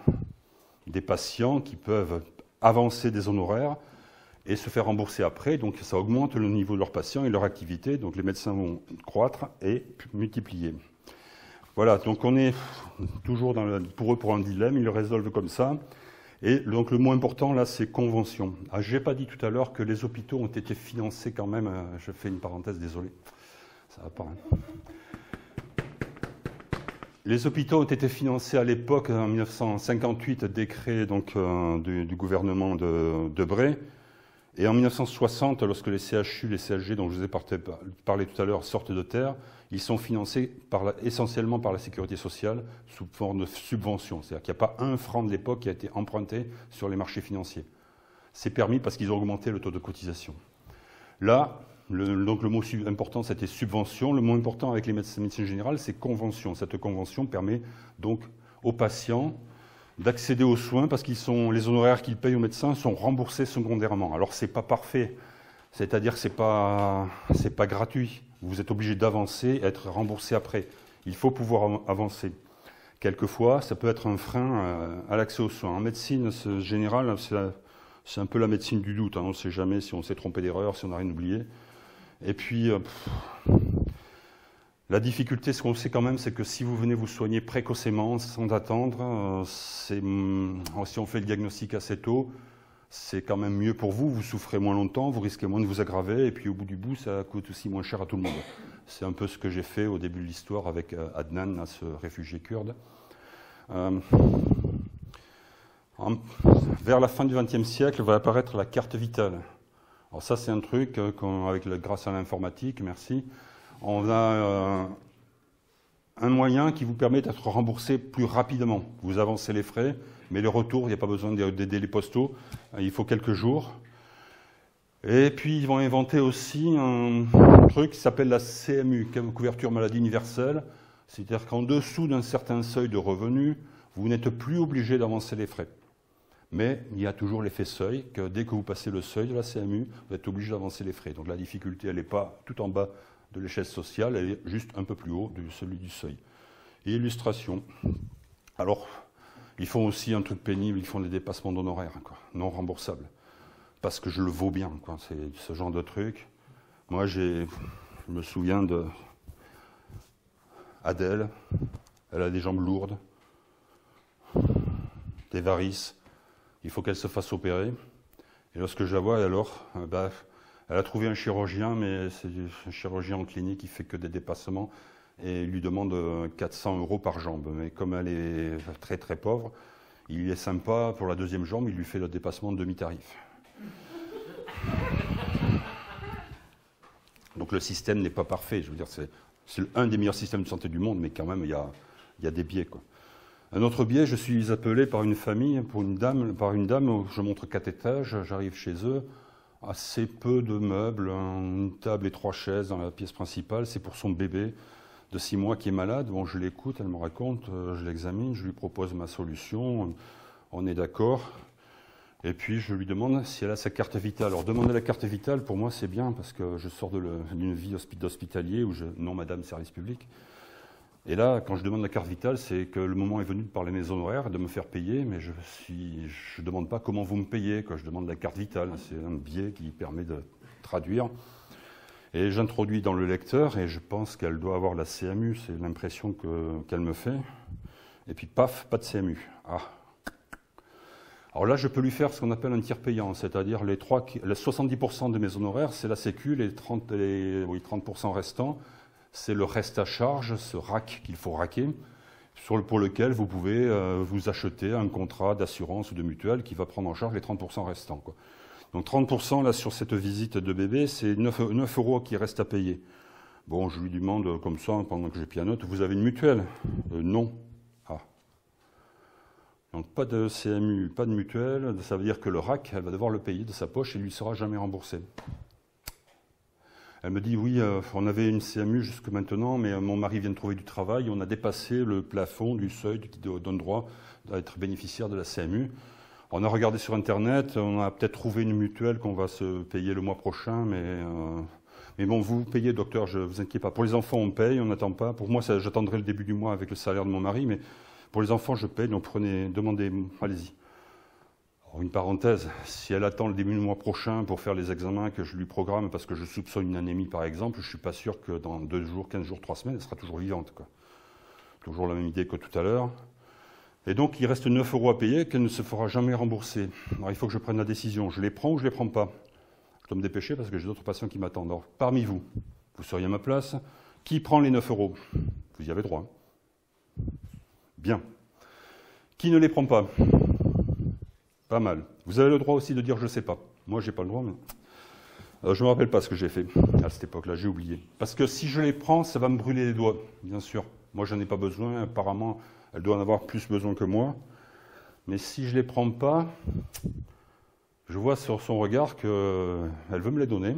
des patients qui peuvent avancer des honoraires et se faire rembourser après. Donc ça augmente le niveau de leurs patients et leur activité. Donc les médecins vont croître et multiplier. Voilà, donc on est toujours pour eux pour un dilemme, ils le résolvent comme ça. Et donc le mot important là, c'est convention. Ah, je n'ai pas dit tout à l'heure que les hôpitaux ont été financés quand même, je fais une parenthèse, désolé, ça va pas. Hein. Les hôpitaux ont été financés à l'époque, en 1958, décret donc, du gouvernement de Debré. Et en 1960, lorsque les CHU, les CHG, dont je vous ai parlé tout à l'heure, sortent de terre, ils sont financés essentiellement par la sécurité sociale sous forme de subvention. C'est-à-dire qu'il n'y a pas un franc de l'époque qui a été emprunté sur les marchés financiers. C'est permis parce qu'ils ont augmenté le taux de cotisation. Là, Donc le mot important, c'était subvention. Le mot important avec les médecine générale, c'est convention. Cette convention permet donc aux patients d'accéder aux soins parce qu'ils les honoraires qu'ils payent aux médecins sont remboursés secondairement. Alors c'est pas parfait, c'est-à-dire que c'est pas gratuit. Vous êtes obligé d'avancer et être remboursé après. Il faut pouvoir avancer. Quelquefois, ça peut être un frein à l'accès aux soins. En médecine générale, c'est un peu la médecine du doute. Hein. On ne sait jamais si on s'est trompé d'erreur, si on n'a rien oublié. Et puis, la difficulté, ce qu'on sait quand même, c'est que si vous venez vous soigner précocement, sans attendre, si on fait le diagnostic assez tôt, c'est quand même mieux pour vous. Vous souffrez moins longtemps, vous risquez moins de vous aggraver, et puis au bout du bout, ça coûte aussi moins cher à tout le monde. C'est un peu ce que j'ai fait au début de l'histoire avec Adnan, ce réfugié kurde. Vers la fin du XXe siècle va apparaître la carte vitale. Alors ça, c'est un truc grâce à l'informatique, merci, on a un moyen qui vous permet d'être remboursé plus rapidement. Vous avancez les frais, mais le retour, il n'y a pas besoin des délais postaux, il faut quelques jours. Et puis, ils vont inventer aussi un truc qui s'appelle la CMU, couverture maladie universelle. C'est-à-dire qu'en dessous d'un certain seuil de revenus, vous n'êtes plus obligé d'avancer les frais. Mais il y a toujours l'effet seuil, que dès que vous passez le seuil de la CMU, vous êtes obligé d'avancer les frais. Donc la difficulté, elle n'est pas tout en bas de l'échelle sociale, elle est juste un peu plus haut de celui du seuil. Et illustration. Alors, ils font aussi un truc pénible, ils font des dépassements d'honoraires, non remboursables. Parce que je le vaux bien, c'est ce genre de truc. Moi, je me souviens de Adèle, elle a des jambes lourdes, des varices. Il faut qu'elle se fasse opérer. Et lorsque je la vois, alors, elle a trouvé un chirurgien, mais c'est un chirurgien en clinique qui fait que des dépassements, et il lui demande 400 € par jambe. Mais comme elle est très très pauvre, il est sympa pour la deuxième jambe, il lui fait le dépassement de demi-tarif. Donc le système n'est pas parfait. Je veux dire, c'est un des meilleurs systèmes de santé du monde, mais quand même, il y a des biais, quoi. Un autre biais, je suis appelé par une famille, par une dame, je montre 4 étages, j'arrive chez eux, assez peu de meubles, une table et 3 chaises dans la pièce principale, c'est pour son bébé de 6 mois qui est malade. Bon, je l'écoute, elle me raconte, je l'examine, je lui propose ma solution, on est d'accord. Et puis je lui demande si elle a sa carte vitale. Alors demander la carte vitale, pour moi c'est bien, parce que je sors d'une vie d'hospitalier où non madame, service public. Et là, quand je demande la carte vitale, c'est que le moment est venu de parler mes honoraires, de me faire payer, mais je ne demande pas comment vous me payez, je demande la carte vitale. C'est un biais qui permet de traduire. Et j'introduis dans le lecteur, et je pense qu'elle doit avoir la CMU, c'est l'impression qu'elle me fait. Et puis paf, pas de CMU. Ah. Alors là, je peux lui faire ce qu'on appelle un tiers payant, c'est-à-dire les 70% de mes honoraires, c'est la Sécu, les 30% restants, c'est le reste à charge, ce rack qu'il faut raquer, pour lequel vous pouvez vous acheter un contrat d'assurance ou de mutuelle qui va prendre en charge les 30% restants, quoi. Donc 30% là sur cette visite de bébé, c'est 9 € qui reste à payer. Bon, je lui demande comme ça, pendant que j'ai pianote, vous avez une mutuelle? Non. Ah. Donc pas de CMU, pas de mutuelle, ça veut dire que le RAC, elle va devoir le payer de sa poche et lui sera jamais remboursé. Elle me dit, oui, on avait une CMU jusque maintenant, mais mon mari vient de trouver du travail, on a dépassé le plafond du seuil qui donne droit d'être bénéficiaire de la CMU. On a regardé sur Internet, on a peut-être trouvé une mutuelle qu'on va se payer le mois prochain, mais bon, vous payez, docteur, je ne vous inquiétez pas. Pour les enfants, on paye, on n'attend pas. Pour moi, j'attendrai le début du mois avec le salaire de mon mari, mais pour les enfants, je paye, donc demandez, allez-y. Une parenthèse, si elle attend le début du mois prochain pour faire les examens que je lui programme parce que je soupçonne une anémie par exemple, je ne suis pas sûr que dans 2 jours, 15 jours, 3 semaines, elle sera toujours vivante, quoi. Toujours la même idée que tout à l'heure. Et donc il reste 9 € à payer qu'elle ne se fera jamais rembourser. Alors il faut que je prenne la décision, je les prends ou je ne les prends pas. Je dois me dépêcher parce que j'ai d'autres patients qui m'attendent. Alors parmi vous, vous seriez à ma place, qui prend les 9 €? Vous y avez droit. Bien. Qui ne les prend pas? Pas mal. Vous avez le droit aussi de dire « je ne sais pas ». Moi, je n'ai pas le droit, mais... je ne me rappelle pas ce que j'ai fait à cette époque-là, j'ai oublié. Parce que si je les prends, ça va me brûler les doigts, bien sûr. Moi, je n'en ai pas besoin. Apparemment, elle doit en avoir plus besoin que moi. Mais si je ne les prends pas, je vois sur son regard qu'elle veut me les donner.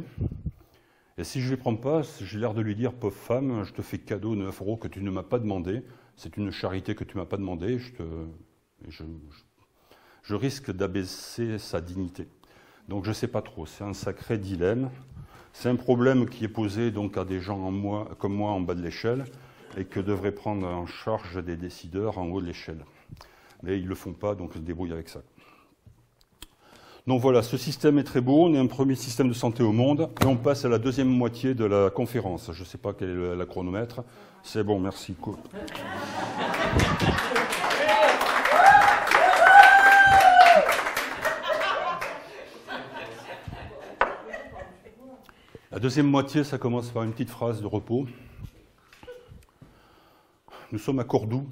Et si je ne les prends pas, j'ai l'air de lui dire, pauvre femme, je te fais cadeau 9 € que tu ne m'as pas demandé, c'est une charité que tu ne m'as pas demandé, je risque d'abaisser sa dignité. Donc je ne sais pas trop, c'est un sacré dilemme. C'est un problème qui est posé donc à des gens comme moi en bas de l'échelle et que devraient prendre en charge des décideurs en haut de l'échelle. Mais ils ne le font pas, donc ils se débrouillent avec ça. Donc voilà, ce système est très beau, on est un premier système de santé au monde, et on passe à la deuxième moitié de la conférence. Je ne sais pas quel est le chronomètre. C'est bon, merci. Cool. La deuxième moitié, ça commence par une petite phrase de repos. Nous sommes à Cordoue,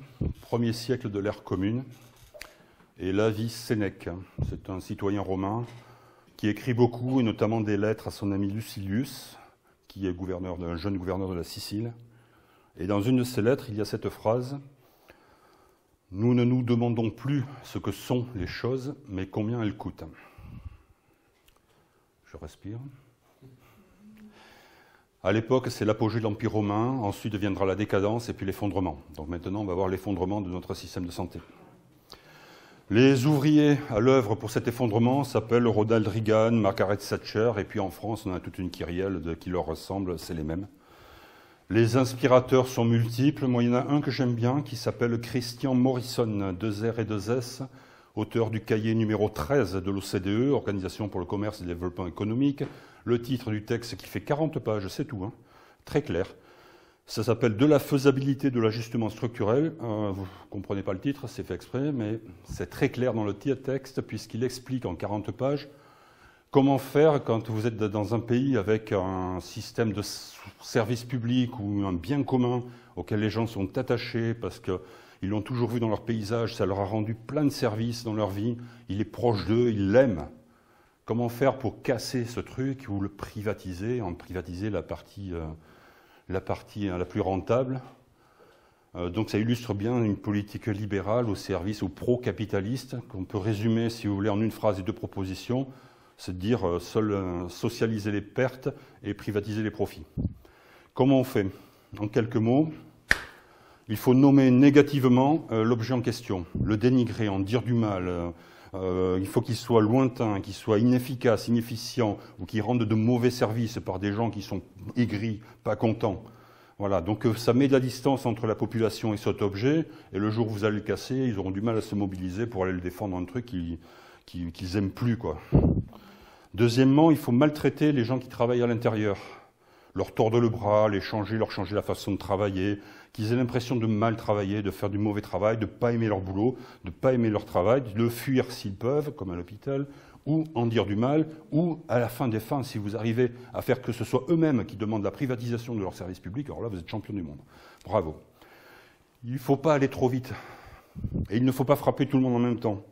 1er siècle de l'ère commune. Et là vit Sénèque. C'est un citoyen romain qui écrit beaucoup, et notamment des lettres à son ami Lucilius, qui est un jeune gouverneur de la Sicile. Et dans une de ces lettres, il y a cette phrase « Nous ne nous demandons plus ce que sont les choses, mais combien elles coûtent. » Je respire. À l'époque, c'est l'apogée de l'Empire romain, ensuite viendra la décadence et puis l'effondrement. Donc maintenant, on va voir l'effondrement de notre système de santé. Les ouvriers à l'œuvre pour cet effondrement s'appellent Ronald Reagan, Margaret Thatcher, et puis en France, on a toute une kyrielle qui leur ressemble, c'est les mêmes. Les inspirateurs sont multiples. Moi, il y en a un que j'aime bien qui s'appelle Christian Morrison, 2 R et 2 S, auteur du cahier numéro 13 de l'OCDE, Organisation pour le commerce et le développement économique. Le titre du texte qui fait 40 pages, c'est tout, hein, très clair. Ça s'appelle « De la faisabilité de l'ajustement structurel ». Vous ne comprenez pas le titre, c'est fait exprès, mais c'est très clair dans le texte puisqu'il explique en 40 pages comment faire quand vous êtes dans un pays avec un système de service public ou un bien commun auquel les gens sont attachés parce qu'ils l'ont toujours vu dans leur paysage, ça leur a rendu plein de services dans leur vie, il est proche d'eux, ils l'aiment. Comment faire pour casser ce truc ou le privatiser, en privatiser la partie la plus rentable. Donc ça illustre bien une politique libérale au service, ou pro-capitaliste, qu'on peut résumer, si vous voulez, en une phrase et 2 propositions, c'est de dire socialiser les pertes et privatiser les profits. Comment on fait? En quelques mots, il faut nommer négativement l'objet en question, le dénigrer, en dire du mal. Il faut qu'il soit lointain, qu'il soit inefficace, inefficient, ou qu'il rende de mauvais services par des gens qui sont aigris, pas contents. Voilà, donc ça met de la distance entre la population et cet objet, et le jour où vous allez le casser, ils auront du mal à se mobiliser pour aller le défendre dans un truc qu'ils n'aiment plus, quoi. Deuxièmement, il faut maltraiter les gens qui travaillent à l'intérieur. Leur tordre le bras, leur changer la façon de travailler, qu'ils aient l'impression de mal travailler, de faire du mauvais travail, de ne pas aimer leur boulot, de ne pas aimer leur travail, de le fuir s'ils peuvent, comme à l'hôpital, ou en dire du mal, ou à la fin des fins, si vous arrivez à faire que ce soit eux-mêmes qui demandent la privatisation de leur service public, alors là, vous êtes champion du monde. Bravo. Il ne faut pas aller trop vite. Et il ne faut pas frapper tout le monde en même temps.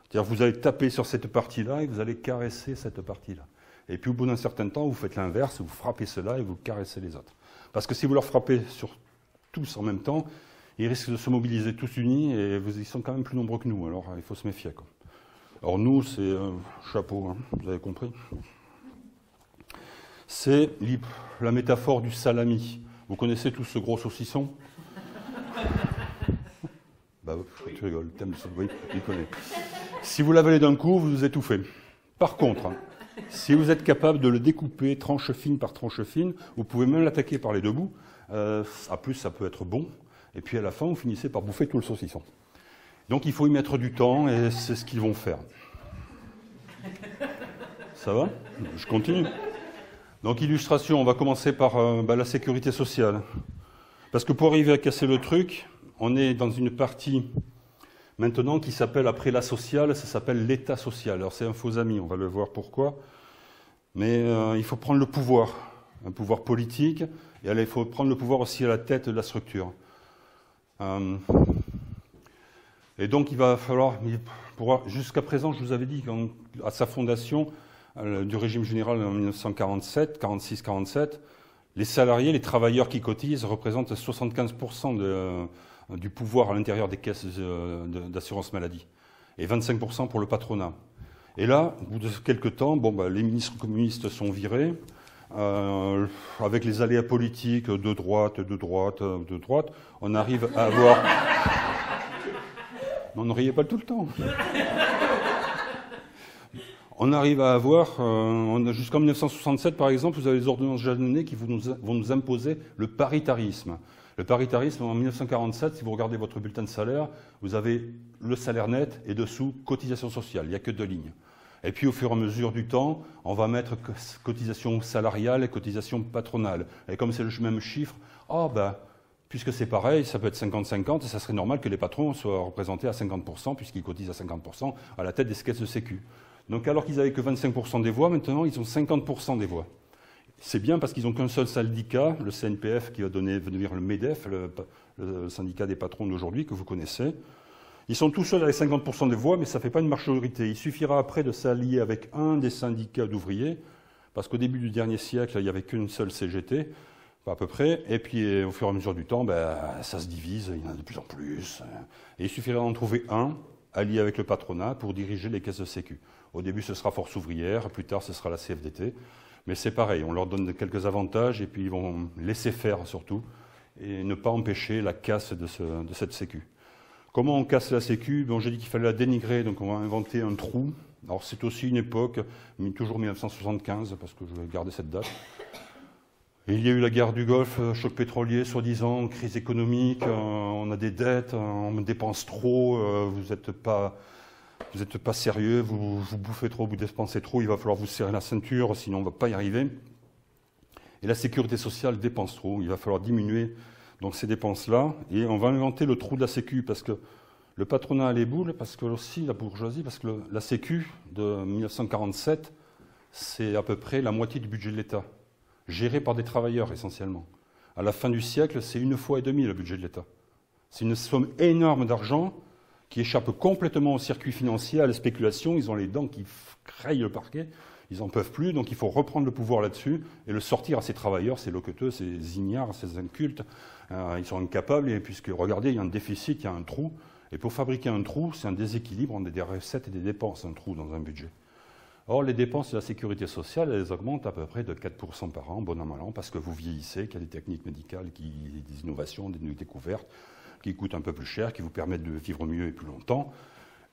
C'est-à-dire vous allez taper sur cette partie-là et vous allez caresser cette partie-là. Et puis au bout d'un certain temps, vous faites l'inverse, vous frappez ceux-là et vous caressez les autres. Parce que si vous leur frappez sur tous en même temps, ils risquent de se mobiliser tous unis et ils sont quand même plus nombreux que nous, alors il faut se méfier, quoi. Alors nous, c'est chapeau, hein, vous avez compris. C'est la métaphore du salami. Vous connaissez tous ce gros saucisson? Bah, tu rigoles, t'aimes ça, oui, il connaît. Si vous l'avalez d'un coup, vous vous étouffez. Par contre, hein, si vous êtes capable de le découper tranche fine par tranche fine, vous pouvez même l'attaquer par les 2 bouts. À plus, ça peut être bon. Et puis à la fin, vous finissez par bouffer tout le saucisson. Donc il faut y mettre du temps et c'est ce qu'ils vont faire. Ça va? Je continue. Donc illustration, on va commencer par la sécurité sociale. Parce que pour arriver à casser le truc, on est dans une partie maintenant qui s'appelle, après la sociale, ça s'appelle l'état social. Alors c'est un faux ami, on va le voir pourquoi. Mais il faut prendre le pouvoir, un pouvoir politique, et il faut prendre le pouvoir aussi à la tête de la structure. Et donc il va falloir, jusqu'à présent, je vous avais dit qu'à sa fondation du régime général en 1947, 46-47, les salariés, les travailleurs qui cotisent représentent 75% du pouvoir à l'intérieur des caisses d'assurance maladie, et 25% pour le patronat. Et là, au bout de quelques temps, les ministres communistes sont virés, avec les aléas politiques de droite, on arrive à avoir... On ne riait pas tout le temps. On arrive à avoir, jusqu'en 1967 par exemple, vous avez les ordonnances Jeanneney qui vont nous imposer le paritarisme. Le paritarisme, en 1947, si vous regardez votre bulletin de salaire, vous avez le salaire net et dessous, cotisation sociale. Il n'y a que 2 lignes. Et puis, au fur et à mesure du temps, on va mettre cotisation salariale et cotisation patronale. Et comme c'est le même chiffre, puisque c'est pareil, ça peut être 50-50, et ça serait normal que les patrons soient représentés à 50%, puisqu'ils cotisent à 50% à la tête des caisses de sécu. Donc, alors qu'ils n'avaient que 25% des voix, maintenant, ils ont 50% des voix. C'est bien parce qu'ils n'ont qu'un seul syndicat, le CNPF, qui va devenir le MEDEF, le syndicat des patrons d'aujourd'hui, que vous connaissez. Ils sont tous seuls avec 50% des voix, mais ça ne fait pas une majorité. Il suffira après de s'allier avec un des syndicats d'ouvriers, parce qu'au début du dernier siècle, il n'y avait qu'une seule CGT, à peu près, et puis au fur et à mesure du temps, ça se divise, il y en a de plus en plus. Et il suffira d'en trouver un, allié avec le patronat, pour diriger les caisses de sécu. Au début, ce sera Force ouvrière, plus tard, ce sera la CFDT. Mais c'est pareil, on leur donne quelques avantages et puis ils vont laisser faire surtout et ne pas empêcher la casse de cette sécu. Comment on casse la sécu? J'ai dit qu'il fallait la dénigrer, donc on va inventer un trou. Alors c'est aussi une époque, mais toujours 1975, parce que je vais garder cette date. Et il y a eu la guerre du Golfe, choc pétrolier, soi-disant, crise économique, on a des dettes, on dépense trop, vous n'êtes pas sérieux, vous bouffez trop, vous dépensez trop, il va falloir vous serrer la ceinture, sinon on ne va pas y arriver. Et la sécurité sociale dépense trop, il va falloir diminuer donc, ces dépenses-là. Et on va inventer le trou de la sécu, parce que le patronat a les boules, parce que aussi la bourgeoisie, parce que la sécu de 1947, c'est à peu près la moitié du budget de l'État, géré par des travailleurs essentiellement. À la fin du siècle, c'est 1,5 fois le budget de l'État. C'est une somme énorme d'argent qui échappent complètement au circuit financier, à la spéculation. Ils ont les dents qui crayent le parquet, ils n'en peuvent plus, donc il faut reprendre le pouvoir là-dessus et le sortir à ces travailleurs, ces loqueteux, ces ignares, ces incultes. Ils sont incapables, et puisque, regardez, il y a un déficit, il y a un trou, et pour fabriquer un trou, c'est un déséquilibre entre des recettes et des dépenses, un trou dans un budget. Or, les dépenses de la sécurité sociale, elles augmentent à peu près de 4% par an, bon an, mal an, parce que vous vieillissez, qu'il y a des techniques médicales, des innovations, des découvertes, qui coûtent un peu plus cher, qui vous permettent de vivre mieux et plus longtemps,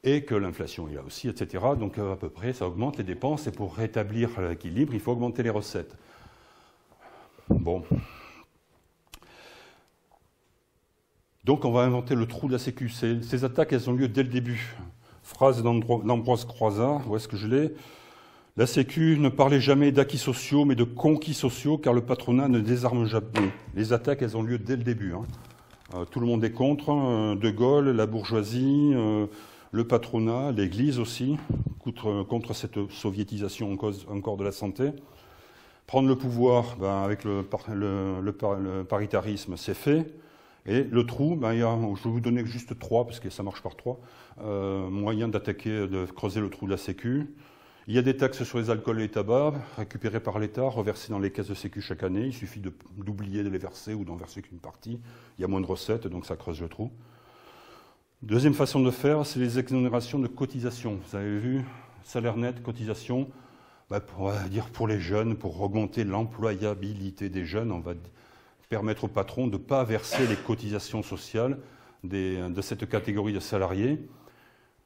et que l'inflation est là aussi, etc. Donc à peu près, ça augmente les dépenses, et pour rétablir l'équilibre, il faut augmenter les recettes. Bon. Donc on va inventer le trou de la sécu. Ces attaques, elles ont lieu dès le début. Phrase d'Ambroise Croizat, où est-ce que je l'ai? La sécu ne parlait jamais d'acquis sociaux, mais de conquis sociaux, car le patronat ne désarme jamais. Les attaques, elles ont lieu dès le début. Tout le monde est contre, De Gaulle, la bourgeoisie, le patronat, l'Église aussi, contre cette soviétisation encore de la santé. Prendre le pouvoir, avec le paritarisme, c'est fait. Et le trou, je vais vous donner juste 3, parce que ça marche par 3, moyens d'attaquer, de creuser le trou de la sécu. Il y a des taxes sur les alcools et les tabacs, récupérées par l'État, reversées dans les caisses de sécu chaque année. Il suffit d'oublier de les verser ou d'en verser qu'une partie. Il y a moins de recettes, donc ça creuse le trou. Deuxième façon de faire, c'est les exonérations de cotisation. Vous avez vu, salaire net, cotisation, on va dire pour les jeunes, pour augmenter l'employabilité des jeunes, on va permettre aux patrons de ne pas verser les cotisations sociales de cette catégorie de salariés.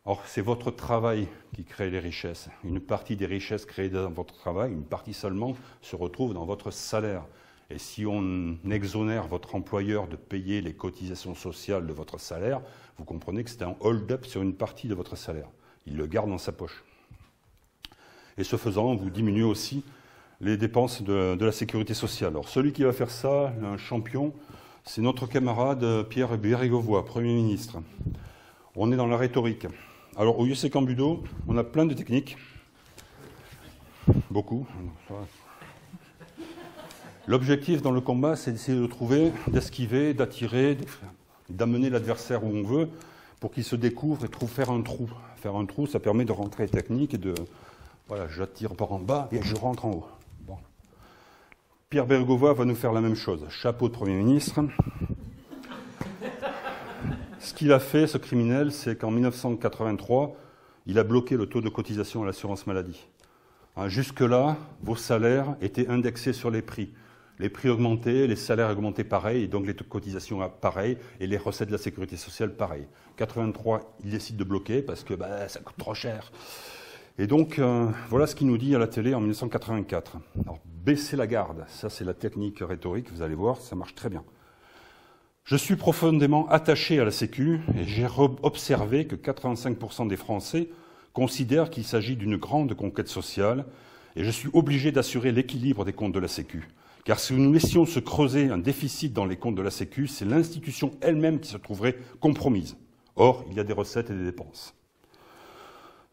Or, c'est votre travail qui crée les richesses. Une partie des richesses créées dans votre travail, une partie seulement, se retrouve dans votre salaire. Et si on exonère votre employeur de payer les cotisations sociales de votre salaire, vous comprenez que c'est un hold-up sur une partie de votre salaire. Il le garde dans sa poche. Et ce faisant, vous diminuez aussi les dépenses de la sécurité sociale. Alors, celui qui va faire ça, un champion, c'est notre camarade Pierre Bérégovoy, Premier ministre. On est dans la rhétorique. Alors, au UC Cambudo, on a plein de techniques. Beaucoup. L'objectif dans le combat, c'est d'essayer de trouver, d'esquiver, d'attirer, d'amener l'adversaire où on veut pour qu'il se découvre et faire un trou. Faire un trou, ça permet de rentrer technique et de... Voilà, j'attire par en bas et je rentre en haut. Bon. Pierre Bérégovoy va nous faire la même chose. Chapeau de Premier ministre. Ce qu'il a fait, ce criminel, c'est qu'en 1983, il a bloqué le taux de cotisation à l'assurance maladie. Hein, jusque-là, vos salaires étaient indexés sur les prix. Les prix augmentaient, les salaires augmentaient pareil, et donc les cotisations pareil, et les recettes de la sécurité sociale pareil. 83, il décide de bloquer parce que ça coûte trop cher. Et donc, voilà ce qu'il nous dit à la télé en 1984. Alors, baissez la garde, ça c'est la technique rhétorique, vous allez voir, ça marche très bien. Je suis profondément attaché à la Sécu et j'ai observé que 85% des Français considèrent qu'il s'agit d'une grande conquête sociale et je suis obligé d'assurer l'équilibre des comptes de la Sécu. Car si nous laissions se creuser un déficit dans les comptes de la Sécu, c'est l'institution elle-même qui se trouverait compromise. Or, il y a des recettes et des dépenses.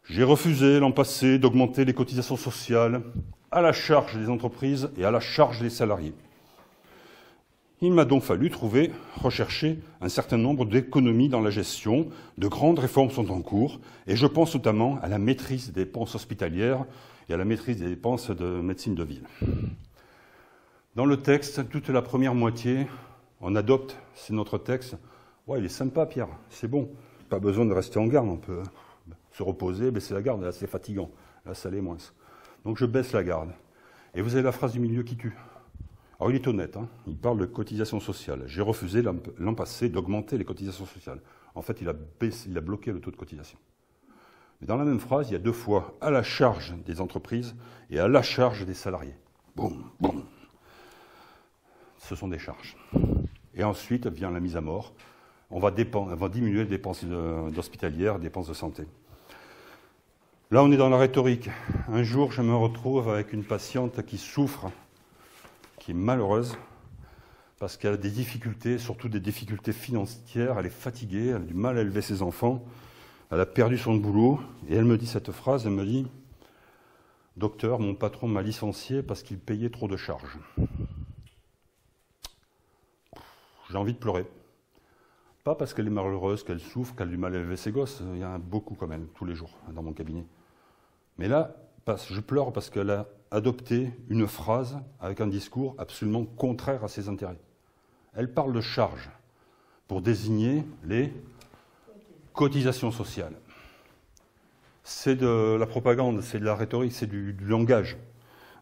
J'ai refusé l'an passé d'augmenter les cotisations sociales à la charge des entreprises et à la charge des salariés. Il m'a donc fallu rechercher un certain nombre d'économies dans la gestion. De grandes réformes sont en cours et je pense notamment à la maîtrise des dépenses hospitalières et à la maîtrise des dépenses de médecine de ville. Dans le texte, toute la première moitié, on adopte, c'est notre texte. Ouais, il est sympa, Pierre, c'est bon. Pas besoin de rester en garde, on peut se reposer, baisser la garde, là c'est fatigant, là ça l'est moins. Donc je baisse la garde. Et vous avez la phrase du milieu qui tue. Alors il est honnête, hein, il parle de cotisation sociale. J'ai refusé l'an passé d'augmenter les cotisations sociales. En fait, il a bloqué le taux de cotisation. Mais dans la même phrase, il y a deux fois à la charge des entreprises et à la charge des salariés. Boum, boum. Ce sont des charges. Et ensuite vient la mise à mort. On va diminuer les dépenses hospitalières, les dépenses de santé. Là, on est dans la rhétorique. Un jour, je me retrouve avec une patiente qui souffre, qui est malheureuse, parce qu'elle a des difficultés, surtout des difficultés financières. Elle est fatiguée, elle a du mal à élever ses enfants, elle a perdu son boulot, et elle me dit cette phrase, elle me dit « Docteur, mon patron m'a licencié parce qu'il payait trop de charges. » J'ai envie de pleurer. Pas parce qu'elle est malheureuse, qu'elle souffre, qu'elle a du mal à élever ses gosses. Il y en a beaucoup quand même, tous les jours, dans mon cabinet. Mais là, je pleure parce qu'elle a adopté une phrase avec un discours absolument contraire à ses intérêts. Elle parle de charges pour désigner les cotisations sociales. C'est de la propagande, c'est de la rhétorique, c'est du langage.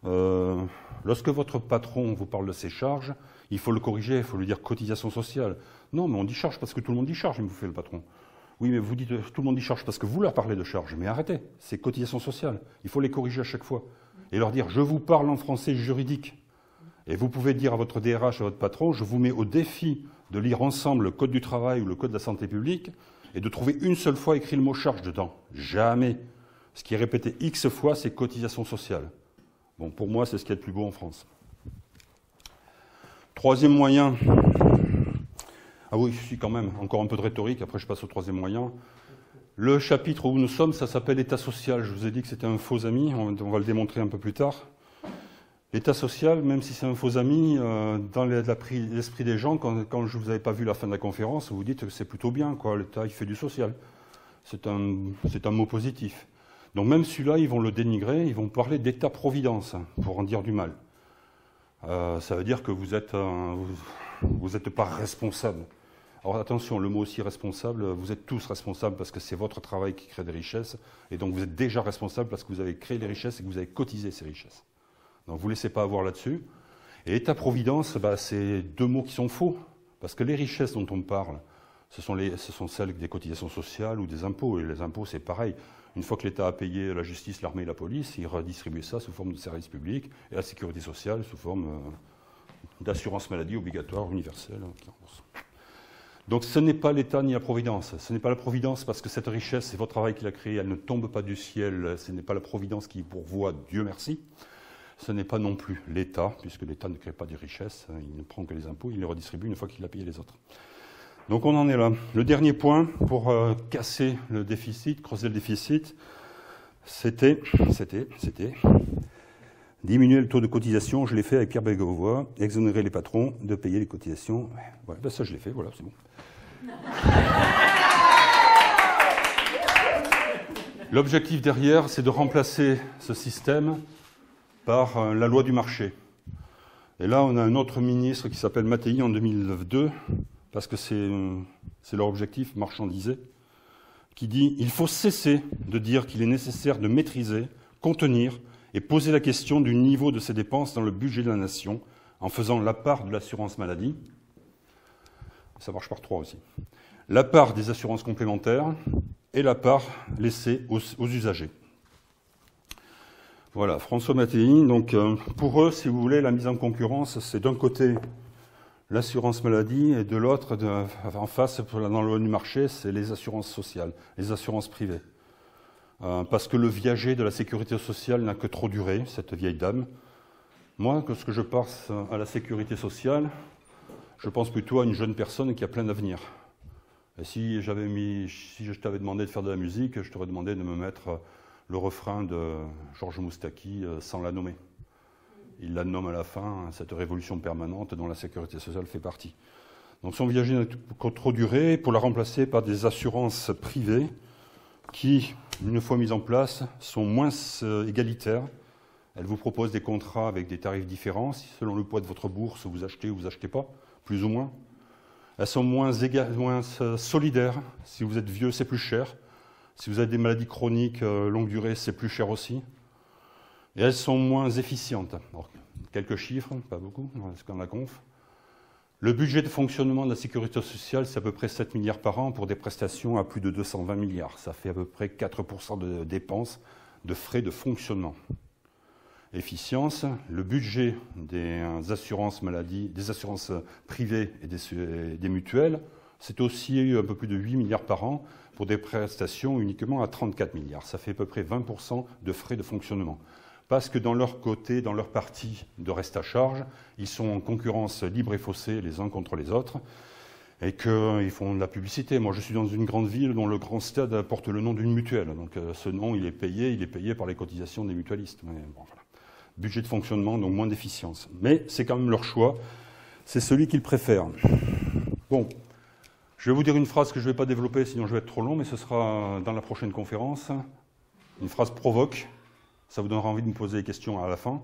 Lorsque votre patron vous parle de ses charges, il faut le corriger, il faut lui dire cotisation sociale. Non, mais on dit charge parce que tout le monde dit charge, vous faites le patron. Oui, mais vous dites tout le monde dit charge parce que vous leur parlez de charge. Mais arrêtez, c'est cotisation sociale. Il faut les corriger à chaque fois. Et leur dire, je vous parle en français juridique. Et vous pouvez dire à votre DRH, à votre patron, je vous mets au défi de lire ensemble le code du travail ou le code de la santé publique et de trouver une seule fois écrit le mot charge dedans. Jamais. Ce qui est répété X fois, c'est cotisation sociale. Bon, pour moi, c'est ce qu'il y a de plus beau en France. Troisième moyen. Ah oui, je suis quand même, encore un peu de rhétorique, après je passe au troisième moyen. Le chapitre où nous sommes, ça s'appelle État social. Je vous ai dit que c'était un faux ami, on va le démontrer un peu plus tard. L'État social, même si c'est un faux ami, dans l'esprit des gens, quand je ne vous avais pas vu la fin de la conférence, vous vous dites que c'est plutôt bien, quoi. L'État, il fait du social. C'est un mot positif. Donc même celui-là, ils vont le dénigrer, ils vont parler d'État-providence, pour en dire du mal. Ça veut dire que vous n'êtes pas responsable. Alors attention, le mot aussi responsable, vous êtes tous responsables parce que c'est votre travail qui crée des richesses, et donc vous êtes déjà responsable parce que vous avez créé les richesses et que vous avez cotisé ces richesses. Donc vous ne laissez pas avoir là-dessus. Et État-providence, c'est deux mots qui sont faux, parce que les richesses dont on parle, ce sont celles des cotisations sociales ou des impôts, et les impôts c'est pareil. Une fois que l'État a payé la justice, l'armée et la police, il redistribue ça sous forme de services publics, et la sécurité sociale sous forme d'assurance maladie obligatoire, universelle. Donc ce n'est pas l'État ni la Providence. Ce n'est pas la Providence parce que cette richesse, c'est votre travail qui l'a créée, elle ne tombe pas du ciel, ce n'est pas la Providence qui pourvoit, Dieu merci. Ce n'est pas non plus l'État, puisque l'État ne crée pas des richesses, il ne prend que les impôts, il les redistribue une fois qu'il a payé les autres. Donc on en est là. Le dernier point pour casser le déficit, creuser le déficit, c'était diminuer le taux de cotisation, je l'ai fait avec Pierre Bégovoy, exonérer les patrons de payer les cotisations. Ouais, ben ça je l'ai fait, voilà, c'est bon. L'objectif derrière, c'est de remplacer ce système par la loi du marché. Et là, on a un autre ministre qui s'appelle Mattei en 2002, parce que c'est leur objectif marchandisé, qui dit « Il faut cesser de dire qu'il est nécessaire de maîtriser, contenir et poser la question du niveau de ces dépenses dans le budget de la nation, en faisant la part de l'assurance maladie, ça marche par 3 aussi, la part des assurances complémentaires et la part laissée aux usagers. Voilà, François Mattei, donc pour eux, si vous voulez, la mise en concurrence, c'est d'un côté l'assurance maladie et de l'autre, en face, dans le haut du marché, c'est les assurances sociales, les assurances privées. Parce que le viager de la sécurité sociale n'a que trop duré, cette vieille dame. Moi, ce que je pense à la sécurité sociale, je pense plutôt à une jeune personne qui a plein d'avenir. Et si je t'avais demandé de faire de la musique, je t'aurais demandé de me mettre le refrain de Georges Moustaki sans la nommer. Il la nomme à la fin, cette révolution permanente dont la sécurité sociale fait partie. Donc son viager n'a que trop duré pour la remplacer par des assurances privées qui, une fois mises en place, sont moins égalitaires. Elles vous proposent des contrats avec des tarifs différents. Selon le poids de votre bourse, vous achetez ou vous achetez pas, plus ou moins. Elles sont moins solidaires. Si vous êtes vieux, c'est plus cher. Si vous avez des maladies chroniques longue durée, c'est plus cher aussi. Et elles sont moins efficientes. Alors, quelques chiffres, pas beaucoup, c'est comme la conf. Le budget de fonctionnement de la sécurité sociale, c'est à peu près 7 milliards par an pour des prestations à plus de 220 milliards. Ça fait à peu près 4% de dépenses de frais de fonctionnement. Efficience, le budget des assurances maladie, des assurances privées et des mutuelles, c'est aussi un peu plus de 8 milliards par an pour des prestations uniquement à 34 milliards. Ça fait à peu près 20% de frais de fonctionnement. Parce que dans leur côté, dans leur partie de reste à charge, ils sont en concurrence libre et faussée les uns contre les autres et qu'ils font de la publicité. Moi, je suis dans une grande ville dont le grand stade porte le nom d'une mutuelle. Donc ce nom, il est payé par les cotisations des mutualistes. Mais bon, voilà. Budget de fonctionnement, donc moins d'efficience. Mais c'est quand même leur choix. C'est celui qu'ils préfèrent. Bon, je vais vous dire une phrase que je ne vais pas développer, sinon je vais être trop long, mais ce sera dans la prochaine conférence. Une phrase provoque. Ça vous donnera envie de me poser des questions à la fin,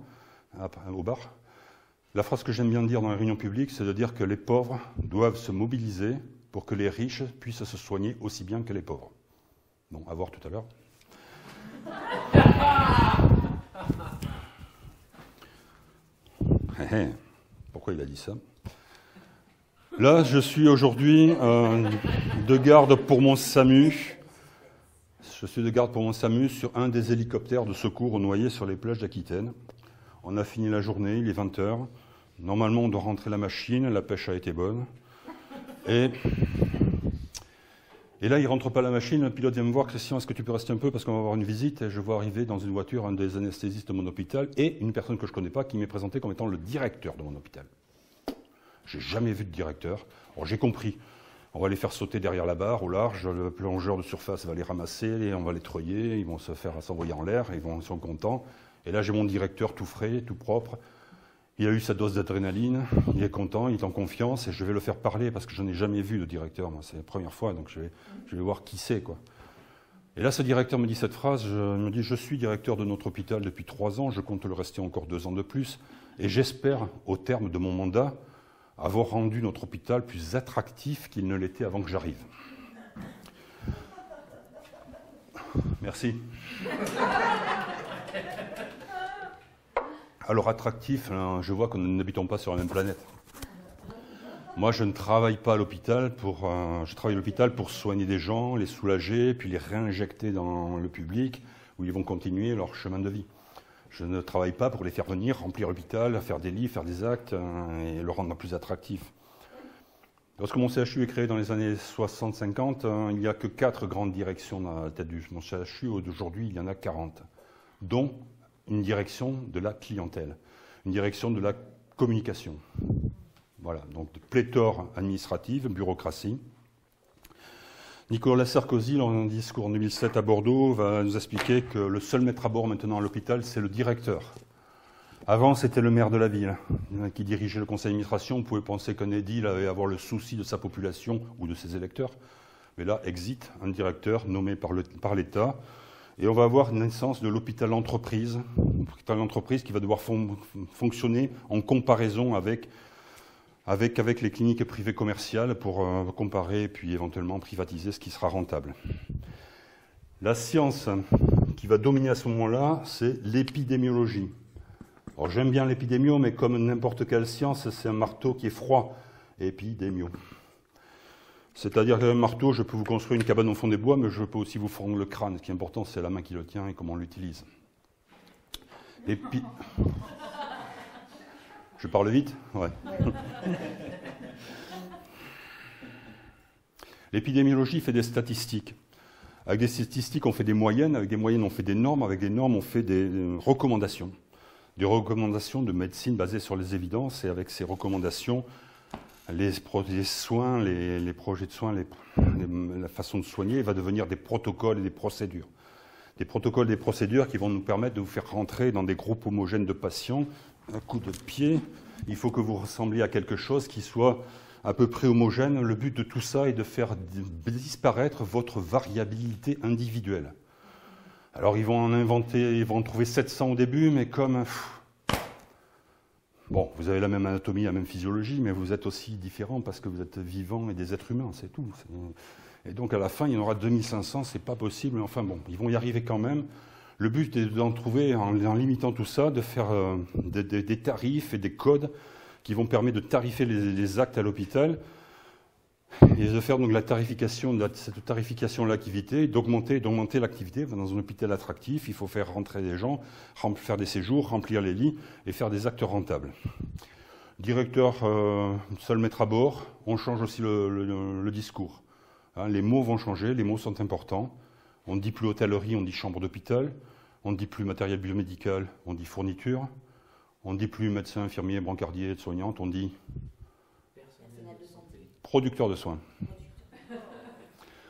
au bar. La phrase que j'aime bien dire dans les réunions publiques, c'est de dire que les pauvres doivent se mobiliser pour que les riches puissent se soigner aussi bien que les pauvres. Bon, à voir tout à l'heure. Pourquoi il a dit ça? Là, je suis aujourd'hui de garde pour mon SAMU. Je suis de garde pour mon SAMU sur un des hélicoptères de secours aux noyés sur les plages d'Aquitaine. On a fini la journée, il est 20h. Normalement, on doit rentrer la machine, la pêche a été bonne. Et là, il ne rentre pas la machine, le pilote vient me voir, Christian, est-ce que tu peux rester un peu parce qu'on va avoir une visite? Et je vois arriver dans une voiture un des anesthésistes de mon hôpital et une personne que je ne connais pas qui m'est présentée comme étant le directeur de mon hôpital. Je n'ai jamais vu de directeur. Alors j'ai compris. On va les faire sauter derrière la barre, au large, le plongeur de surface va les ramasser, et on va les treuiller, ils vont se faire s'envoyer en l'air, ils sont contents. Et là, j'ai mon directeur tout frais, tout propre. Il a eu sa dose d'adrénaline, il est content, il est en confiance, et je vais le faire parler, parce que je n'ai jamais vu de directeur, moi, c'est la première fois, donc je vais voir qui c'est, quoi. Et là, ce directeur me dit cette phrase, me dit « Je suis directeur de notre hôpital depuis 3 ans, je compte le rester encore 2 ans de plus, et j'espère, au terme de mon mandat, avoir rendu notre hôpital plus attractif qu'il ne l'était avant que j'arrive. » Merci. Alors attractif, je vois que nous n'habitons pas sur la même planète. Moi, je ne travaille pas à l'hôpital je travaille à l'hôpital pour soigner des gens, les soulager, puis les réinjecter dans le public, où ils vont continuer leur chemin de vie. Je ne travaille pas pour les faire venir, remplir l'hôpital, faire des lits, faire des actes et le rendre plus attractif. Lorsque mon CHU est créé dans les années 60-50, il n'y a que 4 grandes directions dans la tête de mon CHU. Aujourd'hui, il y en a 40, dont une direction de la clientèle, une direction de la communication. Voilà, donc pléthore administrative, bureaucratie. Nicolas Sarkozy, dans un discours en 2007 à Bordeaux, va nous expliquer que le seul maître à bord maintenant à l'hôpital, c'est le directeur. Avant, c'était le maire de la ville qui dirigeait le conseil d'administration. On pouvait penser qu'un édile allait avoir le souci de sa population ou de ses électeurs. Mais là, existe un directeur nommé par l'État. Et on va avoir une naissance de l'hôpital-entreprise, qui va devoir fonctionner en comparaison avec les cliniques privées commerciales pour comparer et puis éventuellement privatiser ce qui sera rentable. La science qui va dominer à ce moment-là, c'est l'épidémiologie. Alors j'aime bien l'épidémio, mais comme n'importe quelle science, c'est un marteau qui est froid. Épidémio. C'est-à-dire qu'avec un marteau, je peux vous construire une cabane au fond des bois, mais je peux aussi vous fendre le crâne. Ce qui est important, c'est la main qui le tient et comment on l'utilise. Je parle vite? Ouais. L'épidémiologie fait des statistiques. Avec des statistiques, on fait des moyennes. Avec des moyennes, on fait des normes. Avec des normes, on fait des recommandations. Des recommandations de médecine basées sur les évidences. Et avec ces recommandations, les soins, les projets de soins, la façon de soigner va devenir des protocoles et des procédures. Des protocoles et des procédures qui vont nous permettre de vous faire rentrer dans des groupes homogènes de patients. Un coup de pied, il faut que vous ressembliez à quelque chose qui soit à peu près homogène. Le but de tout ça est de faire disparaître votre variabilité individuelle. Alors ils vont en inventer, ils vont en trouver 700 au début, mais comme... Bon, vous avez la même anatomie, la même physiologie, mais vous êtes aussi différents parce que vous êtes vivants et des êtres humains, c'est tout. Et donc à la fin, il y en aura 2500, c'est pas possible, mais enfin bon, ils vont y arriver quand même. Le but est d'en trouver, en limitant tout ça, de faire des tarifs et des codes qui vont permettre de tarifer les actes à l'hôpital et de faire donc la tarification, cette tarification de l'activité, d'augmenter l'activité. Dans un hôpital attractif, il faut faire rentrer des gens, faire des séjours, remplir les lits et faire des actes rentables. Directeur, seul maître à bord, on change aussi le discours. Hein, les mots vont changer, les mots sont importants. On ne dit plus hôtellerie, on dit chambre d'hôpital. On ne dit plus matériel biomédical, on dit fourniture. On ne dit plus médecin, infirmier, brancardier, aide-soignante, on dit producteur de soins.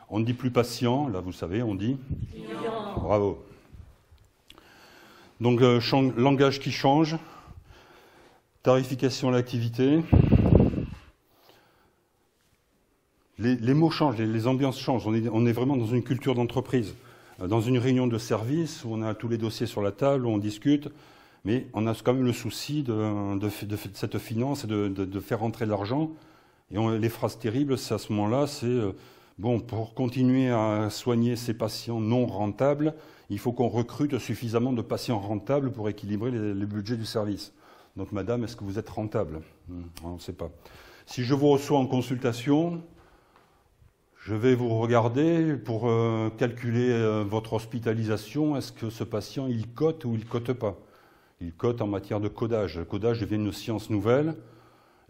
On ne dit plus patient, là vous savez, on dit client. Bravo. Donc langage qui change, tarification à l'activité. Les mots changent, les ambiances changent. On est vraiment dans une culture d'entreprise. Dans une réunion de service où on a tous les dossiers sur la table, où on discute, mais on a quand même le souci de cette finance et de faire rentrer de l'argent. Et les phrases terribles, c'est à ce moment-là, c'est bon, pour continuer à soigner ces patients non rentables, il faut qu'on recrute suffisamment de patients rentables pour équilibrer les budgets du service. Donc, madame, est-ce que vous êtes rentable? On ne sait pas. Si je vous reçois en consultation, je vais vous regarder pour calculer votre hospitalisation. Est-ce que ce patient, il cote ou il ne cote pas? Il cote en matière de codage. Le codage devient une science nouvelle.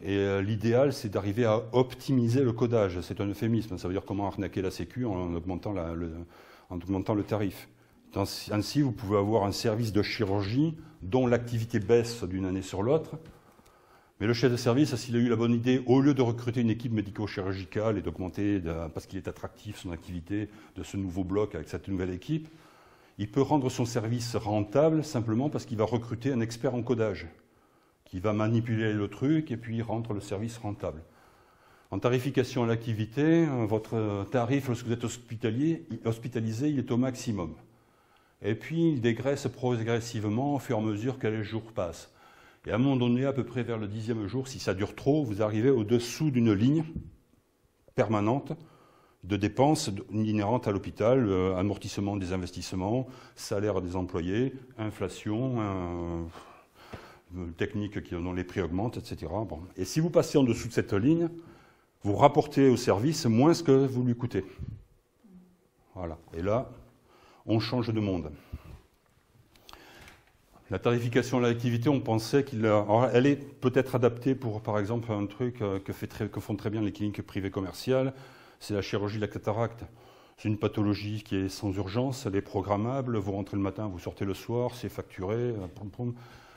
Et l'idéal, c'est d'arriver à optimiser le codage. C'est un euphémisme. Ça veut dire comment arnaquer la Sécu en augmentant le tarif. Ainsi, vous pouvez avoir un service de chirurgie dont l'activité baisse d'une année sur l'autre. Mais le chef de service, s'il a eu la bonne idée, au lieu de recruter une équipe médico-chirurgicale et d'augmenter, parce qu'il est attractif, son activité de ce nouveau bloc avec cette nouvelle équipe, il peut rendre son service rentable simplement parce qu'il va recruter un expert en codage qui va manipuler le truc et puis rendre le service rentable. En tarification à l'activité, votre tarif, lorsque vous êtes hospitalisé, il est au maximum. Et puis, il dégraisse progressivement au fur et à mesure que les jours passent. Et à un moment donné, à peu près vers le 10e jour, si ça dure trop, vous arrivez au-dessous d'une ligne permanente de dépenses inhérentes à l'hôpital, amortissement des investissements, salaire des employés, inflation, techniques dont les prix augmentent, etc. Bon. Et si vous passez en dessous de cette ligne, vous rapportez au service moins ce que vous lui coûtez. Voilà. Et là, on change de monde. La tarification à l'activité, on pensait elle est peut-être adaptée pour, par exemple, un truc que font très bien les cliniques privées commerciales, c'est la chirurgie de la cataracte. C'est une pathologie qui est sans urgence, elle est programmable, vous rentrez le matin, vous sortez le soir, c'est facturé,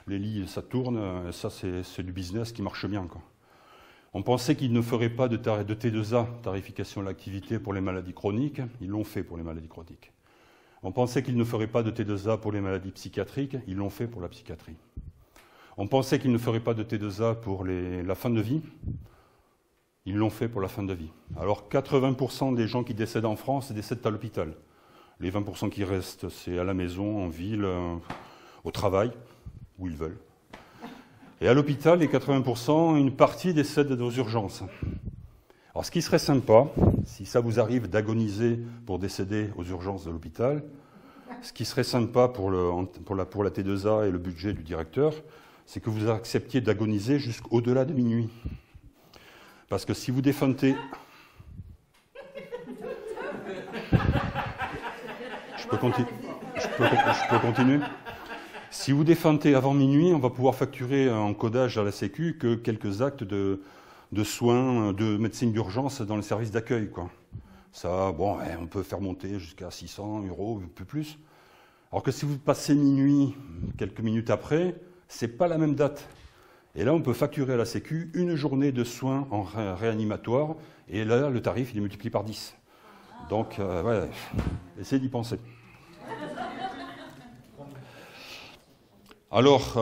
les lits, ça tourne, ça c'est du business qui marche bien, quoi. On pensait qu'ils ne feraient pas de T2A, tarification à l'activité, pour les maladies chroniques, ils l'ont fait pour les maladies chroniques. On pensait qu'ils ne feraient pas de T2A pour les maladies psychiatriques, ils l'ont fait pour la psychiatrie. On pensait qu'ils ne feraient pas de T2A pour la fin de vie, ils l'ont fait pour la fin de vie. Alors 80% des gens qui décèdent en France décèdent à l'hôpital. Les 20% qui restent, c'est à la maison, en ville, au travail, où ils veulent. Et à l'hôpital, les 80%, une partie décède aux urgences. Alors ce qui serait sympa, si ça vous arrive d'agoniser pour décéder aux urgences de l'hôpital, ce qui serait sympa pour la T2A et le budget du directeur, c'est que vous acceptiez d'agoniser jusqu'au-delà de minuit. Parce que si vous défuntez... Je peux continuer. Si vous défuntez avant minuit, on va pouvoir facturer en codage à la Sécu que quelques actes de soins, de médecine d'urgence dans le service d'accueil, quoi. Ça, bon, on peut faire monter jusqu'à 600 €, un peu plus. Alors que si vous passez minuit, quelques minutes après, c'est pas la même date. Et là, on peut facturer à la Sécu une journée de soins en réanimatoire, et là, le tarif, il est multiplié par 10. Donc, ouais, essayez d'y penser. Alors,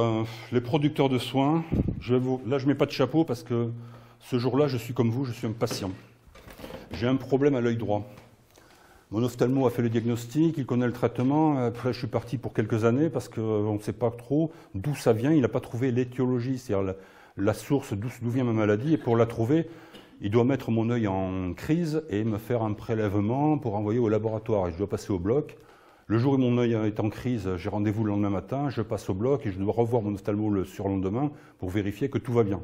les producteurs de soins, là, je ne mets pas de chapeau parce que ce jour-là, je suis comme vous, je suis un patient. J'ai un problème à l'œil droit. Mon ophtalmo a fait le diagnostic, il connaît le traitement. Après, je suis parti pour quelques années parce qu'on ne sait pas trop d'où ça vient. Il n'a pas trouvé l'étiologie, c'est-à-dire la source d'où vient ma maladie. Et pour la trouver, il doit mettre mon œil en crise et me faire un prélèvement pour envoyer au laboratoire. Et je dois passer au bloc. Le jour où mon œil est en crise, j'ai rendez-vous le lendemain matin, je passe au bloc et je dois revoir mon ophtalmo le surlendemain pour vérifier que tout va bien.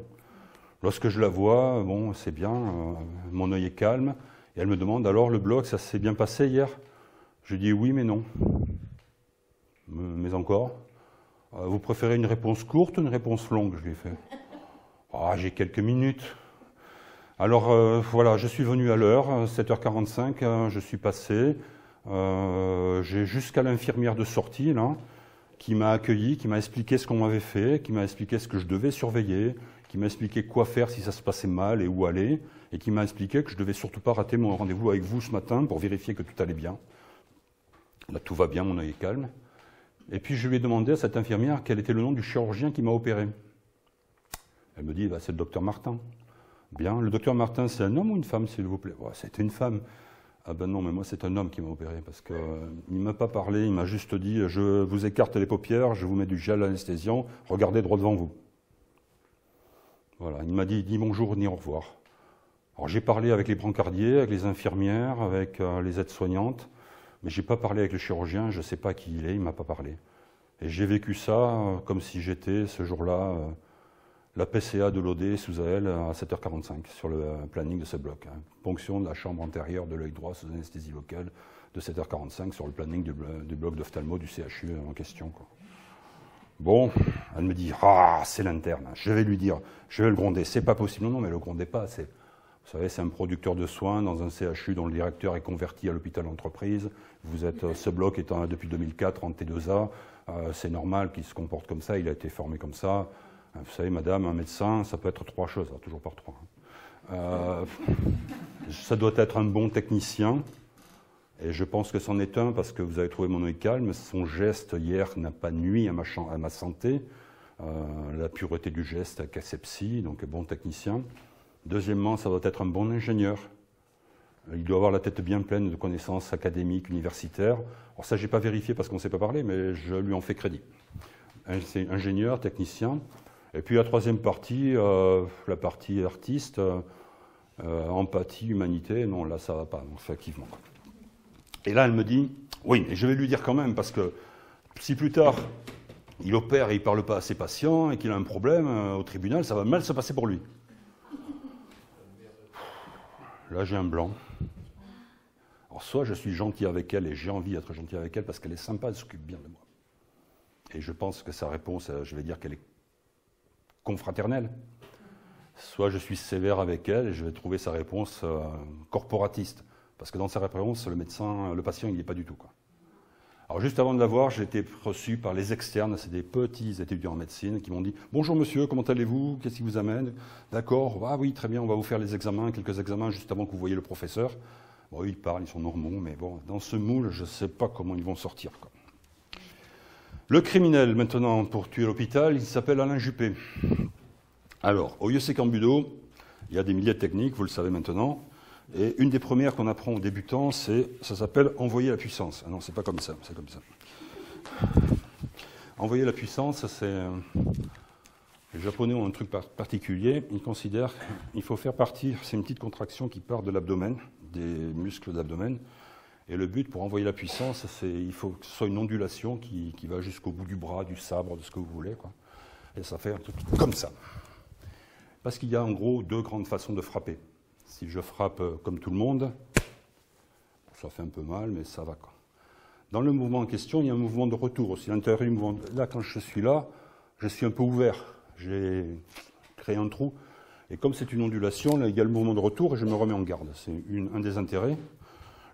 Lorsque je la vois, bon, c'est bien, mon œil est calme. Et elle me demande, alors le bloc, ça s'est bien passé hier? Je dis oui, mais non. Mais encore. Vous préférez une réponse courte ou une réponse longue? Je lui ai fait. Ah, j'ai quelques minutes. Alors voilà, je suis venu à l'heure, 7h45, je suis passé. J'ai jusqu'à l'infirmière de sortie, là, qui m'a accueilli, qui m'a expliqué ce qu'on m'avait fait, qui m'a expliqué ce que je devais surveiller, qui m'a expliqué quoi faire si ça se passait mal et où aller, et qui m'a expliqué que je ne devais surtout pas rater mon rendez-vous avec vous ce matin pour vérifier que tout allait bien. Là, tout va bien, mon œil est calme. Et puis, je lui ai demandé à cette infirmière quel était le nom du chirurgien qui m'a opéré. Elle me dit, bah, c'est le docteur Martin. Bien, le docteur Martin, c'est un homme ou une femme, s'il vous plaît? C'était une femme. Ah ben non, mais moi, c'est un homme qui m'a opéré, parce qu'il ne m'a pas parlé, il m'a juste dit, je vous écarte les paupières, je vous mets du gel anesthésiant, regardez droit devant vous. Voilà, il m'a dit ni bonjour ni au revoir. Alors j'ai parlé avec les brancardiers, avec les infirmières, avec les aides-soignantes, mais je n'ai pas parlé avec le chirurgien, je ne sais pas qui il est, il ne m'a pas parlé. Et j'ai vécu ça comme si j'étais ce jour-là la PCA de l'OD sous AL à 7h45 sur le planning de ce bloc. Ponction de la chambre antérieure de l'œil droit sous anesthésie locale de 7h45 sur le planning du bloc d'ophtalmo du CHU en question, quoi. Bon, elle me dit, ah, c'est l'interne. Je vais lui dire, je vais le gronder. C'est pas possible. Non, mais le grondez pas. Vous savez, c'est un producteur de soins dans un CHU dont le directeur est converti à l'hôpital entreprise. Vous êtes, ce bloc étant depuis 2004 en T2A. C'est normal qu'il se comporte comme ça. Il a été formé comme ça. Vous savez, madame, un médecin, ça peut être trois choses, toujours par trois. Ça doit être un bon technicien. Et je pense que c'en est un parce que vous avez trouvé mon œil calme. Son geste hier n'a pas nui à ma santé. La pureté du geste, la casepsie, donc bon technicien. Deuxièmement, ça doit être un bon ingénieur. Il doit avoir la tête bien pleine de connaissances académiques, universitaires. Alors ça, je n'ai pas vérifié parce qu'on ne s'est pas parlé, mais je lui en fais crédit. C'est ingénieur, technicien. Et puis la troisième partie, la partie artiste, empathie, humanité, non, là, ça ne va pas, donc, effectivement. Et là, elle me dit, oui, et je vais lui dire quand même, parce que si plus tard, il opère et il ne parle pas à ses patients et qu'il a un problème au tribunal, ça va mal se passer pour lui. Là, j'ai un blanc. Alors, soit je suis gentil avec elle et j'ai envie d'être gentil avec elle parce qu'elle est sympa, elle s'occupe bien de moi. Et je pense que sa réponse, je vais dire qu'elle est confraternelle. Soit je suis sévère avec elle et je vais trouver sa réponse corporatiste. Parce que dans sa réponse, le patient, il n'y est pas du tout, quoi. Alors juste avant de la voir, j'ai été reçu par les externes, c'est des petits étudiants en médecine qui m'ont dit « Bonjour monsieur, comment allez-vous? Qu'est-ce qui vous amène? D'accord, ah oui, très bien, on va vous faire les examens, quelques examens juste avant que vous voyiez le professeur. » Bon, ils parlent, ils sont normaux, mais bon, dans ce moule, je ne sais pas comment ils vont sortir, quoi. Le criminel, maintenant, pour tuer l'hôpital, il s'appelle Alain Juppé. Alors, au IEC Cambudo, il y a des milliers de techniques, vous le savez maintenant. Et une des premières qu'on apprend aux débutants, ça s'appelle envoyer la puissance. Ah non, c'est pas comme ça, c'est comme ça. Envoyer la puissance, c'est Les Japonais ont un truc particulier, ils considèrent qu'il faut faire partir, c'est une petite contraction qui part de l'abdomen, des muscles d'abdomen, et le but pour envoyer la puissance, c'est il faut que ce soit une ondulation qui va jusqu'au bout du bras, du sabre, de ce que vous voulez, quoi. Et ça fait un truc comme ça. Parce qu'il y a en gros deux grandes façons de frapper. Si je frappe comme tout le monde, ça fait un peu mal, mais ça va, quoi. Dans le mouvement en question, il y a un mouvement de retour aussi. L'intérieur du mouvement, là, quand je suis là, je suis un peu ouvert. J'ai créé un trou. Et comme c'est une ondulation, là, il y a le mouvement de retour et je me remets en garde. C'est un des intérêts.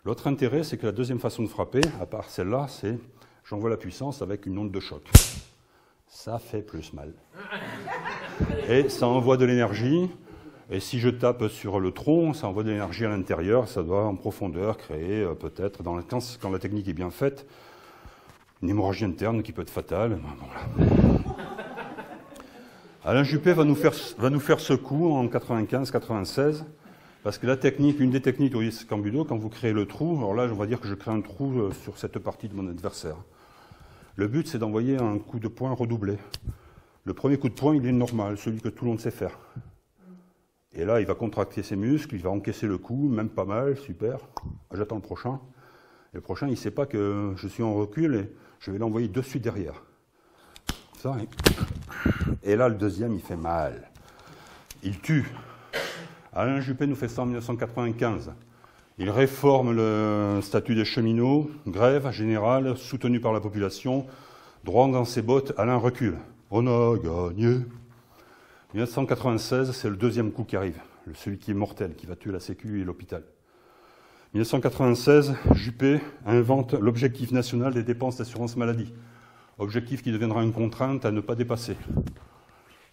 L'autre intérêt, c'est que la deuxième façon de frapper, à part celle-là, c'est j'envoie la puissance avec une onde de choc. Ça fait plus mal. Et ça envoie de l'énergie. Et si je tape sur le tronc, ça envoie de l'énergie à l'intérieur. Ça doit en profondeur créer peut-être, quand la technique est bien faite, une hémorragie interne qui peut être fatale. Bon, voilà. Alain Juppé va nous faire ce coup en 95-96, parce que la technique, une des techniques au Cambudo, quand vous créez le trou, alors là, on va dire que je crée un trou sur cette partie de mon adversaire. Le but, c'est d'envoyer un coup de poing redoublé. Le premier coup de poing, il est normal, celui que tout le monde sait faire. Et là, il va contracter ses muscles, il va encaisser le coup, même pas mal, super. J'attends le prochain. Et le prochain, il ne sait pas que je suis en recul et je vais l'envoyer de suite derrière. Ça, et là, le deuxième, il fait mal. Il tue. Alain Juppé nous fait ça en 1995. Il réforme le statut des cheminots, grève générale, soutenue par la population. Droit dans ses bottes, Alain recule. On a gagné. 1996, c'est le deuxième coup qui arrive, celui qui est mortel, qui va tuer la Sécu et l'hôpital. 1996, Juppé invente l'objectif national des dépenses d'assurance maladie. Objectif qui deviendra une contrainte à ne pas dépasser.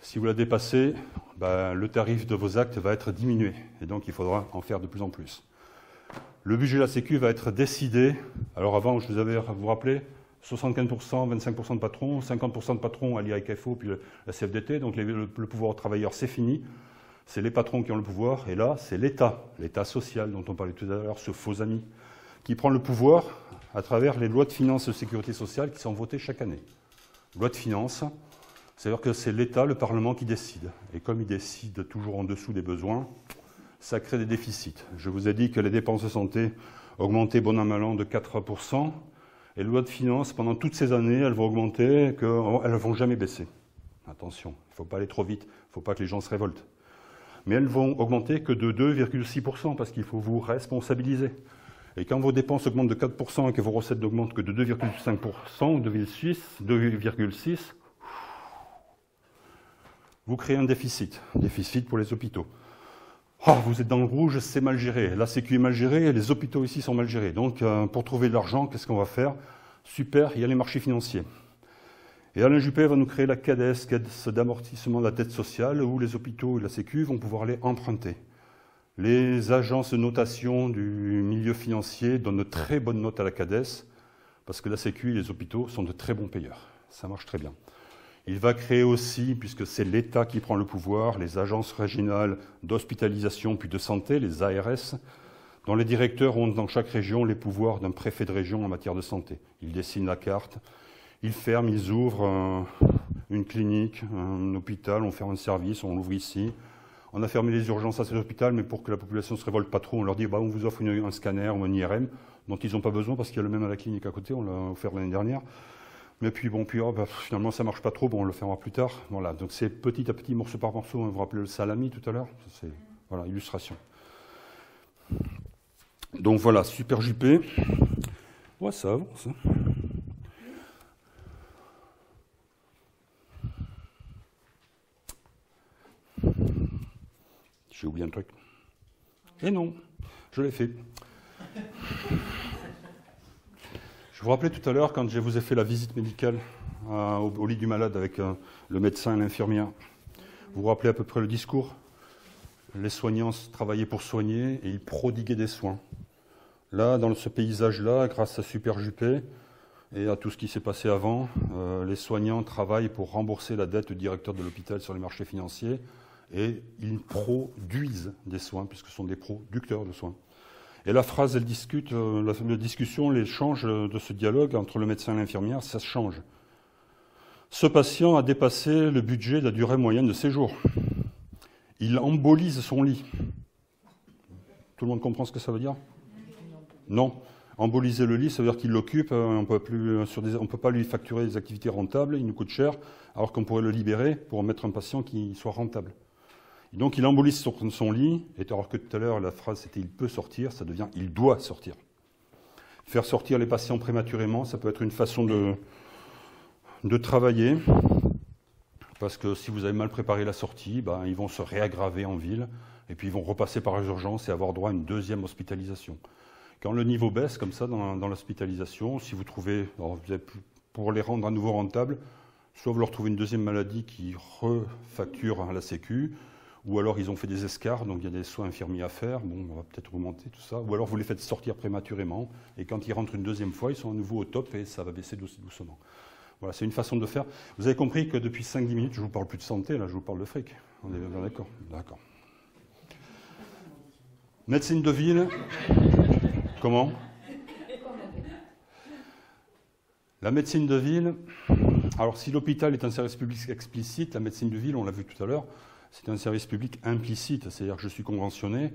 Si vous la dépassez, le tarif de vos actes va être diminué, et donc il faudra en faire de plus en plus. Le budget de la Sécu va être décidé. Alors avant, je vous avais, vous vous rappelez, 75%, 25% de patrons, 50% de patrons à l'IRKFO, puis la CFDT, donc le pouvoir aux travailleurs, c'est fini. C'est les patrons qui ont le pouvoir, et là, c'est l'État social dont on parlait tout à l'heure, ce faux ami, qui prend le pouvoir à travers les lois de finances et de sécurité sociale qui sont votées chaque année. Loi de finances, c'est-à-dire que c'est l'État, le Parlement qui décide. Et comme il décide toujours en dessous des besoins, ça crée des déficits. Je vous ai dit que les dépenses de santé augmentaient bon an mal an de 4%, et les lois de finances, pendant toutes ces années, elles vont augmenter, elles ne vont jamais baisser. Attention, il ne faut pas aller trop vite, il ne faut pas que les gens se révoltent. Mais elles vont augmenter que de 2,6%, parce qu'il faut vous responsabiliser. Et quand vos dépenses augmentent de 4% et que vos recettes n'augmentent que de 2,5% ou 2,6%, vous créez un déficit pour les hôpitaux. Vous êtes dans le rouge, c'est mal géré. La Sécu est mal gérée et les hôpitaux ici sont mal gérés. Donc, pour trouver de l'argent, qu'est-ce qu'on va faire? Super, il y a les marchés financiers. Et Alain Juppé va nous créer la CADES, Caisse d'amortissement de la dette sociale, où les hôpitaux et la Sécu vont pouvoir aller emprunter. Les agences de notation du milieu financier donnent de très bonnes notes à la CADES, parce que la Sécu et les hôpitaux sont de très bons payeurs. Ça marche très bien. Il va créer aussi, puisque c'est l'État qui prend le pouvoir, les agences régionales d'hospitalisation puis de santé, les ARS, dont les directeurs ont dans chaque région les pouvoirs d'un préfet de région en matière de santé. Ils dessinent la carte, ils ferment, ils ouvrent une clinique, un hôpital, on ferme un service, on l'ouvre ici. On a fermé les urgences à cet hôpital, mais pour que la population ne se révolte pas trop, on leur dit on vous offre un scanner ou un IRM, dont ils n'ont pas besoin parce qu'il y a le même à la clinique à côté, on l'a offert l'année dernière. Mais puis finalement ça ne marche pas trop, on le fermera plus tard. Voilà, donc c'est petit à petit, morceau par morceau, vous vous rappelez le salami tout à l'heure, c'est voilà, illustration. Donc voilà, Super Juppé. Ouais, ça avance. J'ai oublié un truc. Et non, je l'ai fait. Je vous rappelais tout à l'heure, quand je vous ai fait la visite médicale au lit du malade avec le médecin et l'infirmière, vous vous rappelez à peu près le discours? Les soignants travaillaient pour soigner et ils prodiguaient des soins. Là, dans ce paysage-là, grâce à Super Juppé et à tout ce qui s'est passé avant, les soignants travaillent pour rembourser la dette du directeur de l'hôpital sur les marchés financiers et ils produisent des soins, puisque ce sont des producteurs de soins. Et la phrase, elle discute, la discussion, l'échange de ce dialogue entre le médecin et l'infirmière, ça se change. Ce patient a dépassé le budget de la durée moyenne de séjour. Il embolise son lit. Tout le monde comprend ce que ça veut dire? Non. Emboliser le lit, ça veut dire qu'il l'occupe, on ne peut pas lui facturer des activités rentables, il nous coûte cher, alors qu'on pourrait le libérer pour mettre un patient qui soit rentable. Et donc il embolise son lit, et alors que tout à l'heure la phrase c'était « il peut sortir », ça devient « il doit sortir ». Faire sortir les patients prématurément, ça peut être une façon de travailler, parce que si vous avez mal préparé la sortie, ben, ils vont se réaggraver en ville, et puis ils vont repasser par les urgences et avoir droit à une deuxième hospitalisation. Quand le niveau baisse comme ça dans l'hospitalisation, si vous trouvez, pour les rendre à nouveau rentables, soit vous leur trouvez une deuxième maladie qui refacture à la Sécu, ou alors ils ont fait des escarres, donc il y a des soins infirmiers à faire, bon, on va peut-être remonter tout ça, ou alors vous les faites sortir prématurément, et quand ils rentrent une deuxième fois, ils sont à nouveau au top et ça va baisser doucement. Voilà, c'est une façon de faire. Vous avez compris que depuis 5-10 minutes, je ne vous parle plus de santé, là, je vous parle de fric. On est bien d'accord? D'accord. Médecine de ville. Comment? La médecine de ville, alors si l'hôpital est un service public explicite, la médecine de ville, on l'a vu tout à l'heure, c'est un service public implicite, c'est-à-dire que je suis conventionné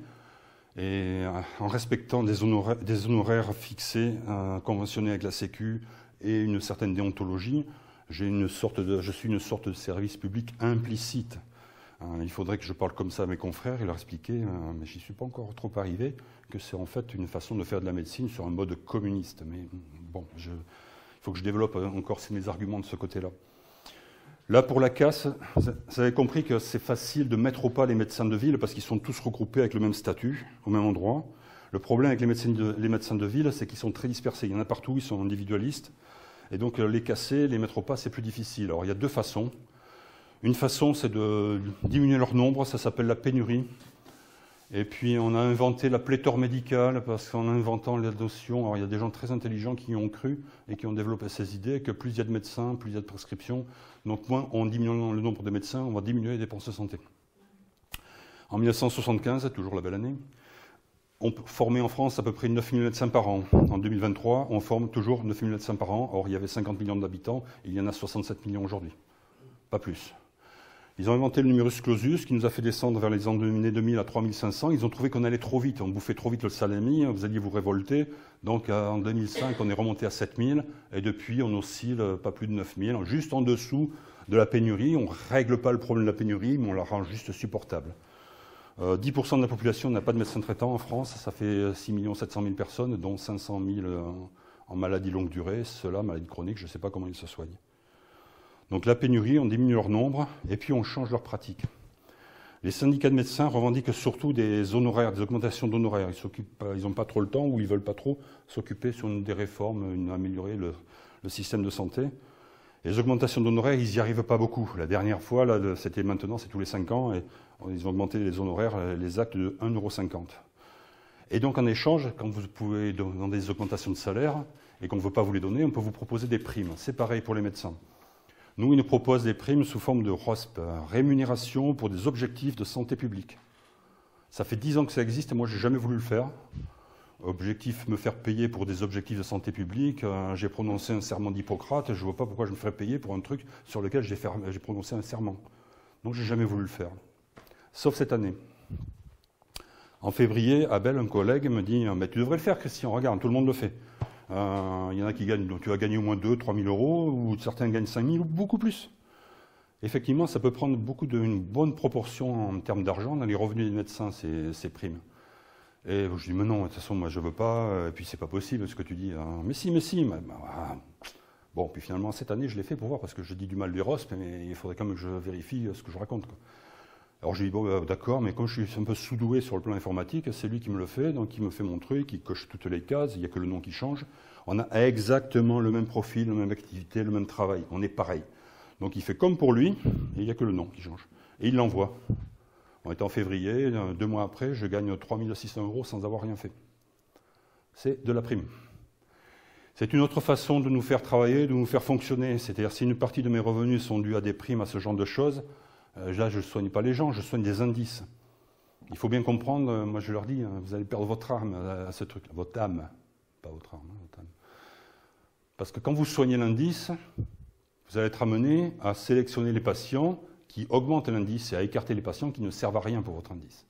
et en respectant des honoraires fixés, conventionnés avec la Sécu et une certaine déontologie, je suis une sorte de service public implicite. Il faudrait que je parle comme ça à mes confrères et leur expliquer, mais j'y suis pas encore trop arrivé, que c'est en fait une façon de faire de la médecine sur un mode communiste. Mais bon, il faut que je développe encore mes arguments de ce côté-là. Là, pour la casse, vous avez compris que c'est facile de mettre au pas les médecins de ville parce qu'ils sont tous regroupés avec le même statut, au même endroit. Le problème avec les médecins de ville, c'est qu'ils sont très dispersés. Il y en a partout, ils sont individualistes. Et donc, les casser, les mettre au pas, c'est plus difficile. Alors, il y a deux façons. Une façon, c'est de diminuer leur nombre, ça s'appelle la pénurie. Et puis, on a inventé la pléthore médicale, parce qu'en inventant la notion, alors il y a des gens très intelligents qui y ont cru et qui ont développé ces idées, que plus il y a de médecins, plus il y a de prescriptions, donc moins en diminuant le nombre de médecins, on va diminuer les dépenses de santé. En 1975, toujours la belle année, on formait en France à peu près 9 000 médecins par an. En 2023, on forme toujours 9 000 médecins par an. Or, il y avait 50 millions d'habitants, il y en a 67 millions aujourd'hui. Pas plus. Ils ont inventé le numerus clausus qui nous a fait descendre vers les années 2000 à 3500. Ils ont trouvé qu'on allait trop vite, on bouffait trop vite le salami, vous alliez vous révolter. Donc en 2005, on est remonté à 7000 et depuis, on oscille pas plus de 9000, juste en dessous de la pénurie. On ne règle pas le problème de la pénurie, mais on la rend juste supportable. 10% de la population n'a pas de médecin traitant en France, ça fait 6 700 000 personnes, dont 500 000 en maladie longue durée, ceux-là, maladie chronique, je ne sais pas comment ils se soignent. Donc la pénurie, on diminue leur nombre et puis on change leur pratique. Les syndicats de médecins revendiquent surtout des honoraires, des augmentations d'honoraires. Ils n'ont pas trop le temps ou ils ne veulent pas trop s'occuper sur des réformes, améliorer le système de santé. Les augmentations d'honoraires, ils n'y arrivent pas beaucoup. La dernière fois, c'était maintenant, c'est tous les 5 ans, et ils ont augmenté les honoraires, les actes de 1,50 €. Et donc en échange, quand vous pouvez demander des augmentations de salaire et qu'on ne veut pas vous les donner, on peut vous proposer des primes. C'est pareil pour les médecins. Nous, ils nous proposent des primes sous forme de ROSP, rémunération pour des objectifs de santé publique. Ça fait 10 ans que ça existe et moi, je n'ai jamais voulu le faire. Objectif, me faire payer pour des objectifs de santé publique. J'ai prononcé un serment d'Hippocrate, je ne vois pas pourquoi je me ferais payer pour un truc sur lequel j'ai prononcé un serment. Donc, je n'ai jamais voulu le faire. Sauf cette année. En février, Abel, un collègue, me dit « Mais tu devrais le faire, Christian, regarde, tout le monde le fait. » Il y en a qui gagnent, donc tu vas gagner au moins 2 000 à 3 000 euros, ou certains gagnent 5 000 ou beaucoup plus. Effectivement, ça peut prendre une bonne proportion en termes d'argent. Dans les revenus des médecins, ces primes. Et je dis, mais non, de toute façon, moi je ne veux pas, et puis c'est pas possible ce que tu dis. Mais si. Bon, puis finalement, cette année, je l'ai fait pour voir, parce que je dis du mal des ROSP, mais il faudrait quand même que je vérifie ce que je raconte, quoi. Alors j'ai dit, bon, d'accord, mais comme je suis un peu sous-doué sur le plan informatique, c'est lui qui me le fait, donc il me fait mon truc, il coche toutes les cases, il n'y a que le nom qui change. On a exactement le même profil, la même activité, le même travail, on est pareil. Donc il fait comme pour lui, et il n'y a que le nom qui change. Et il l'envoie. On était en février, 2 mois après, je gagne 3 600 € sans avoir rien fait. C'est de la prime. C'est une autre façon de nous faire travailler, de nous faire fonctionner. C'est-à-dire, si une partie de mes revenus sont dus à des primes, à ce genre de choses, là, je ne soigne pas les gens, je soigne des indices. Il faut bien comprendre, moi je leur dis, vous allez perdre votre âme à ce truc-là. Votre âme, pas votre âme, votre âme. Parce que quand vous soignez l'indice, vous allez être amené à sélectionner les patients qui augmentent l'indice et à écarter les patients qui ne servent à rien pour votre indice.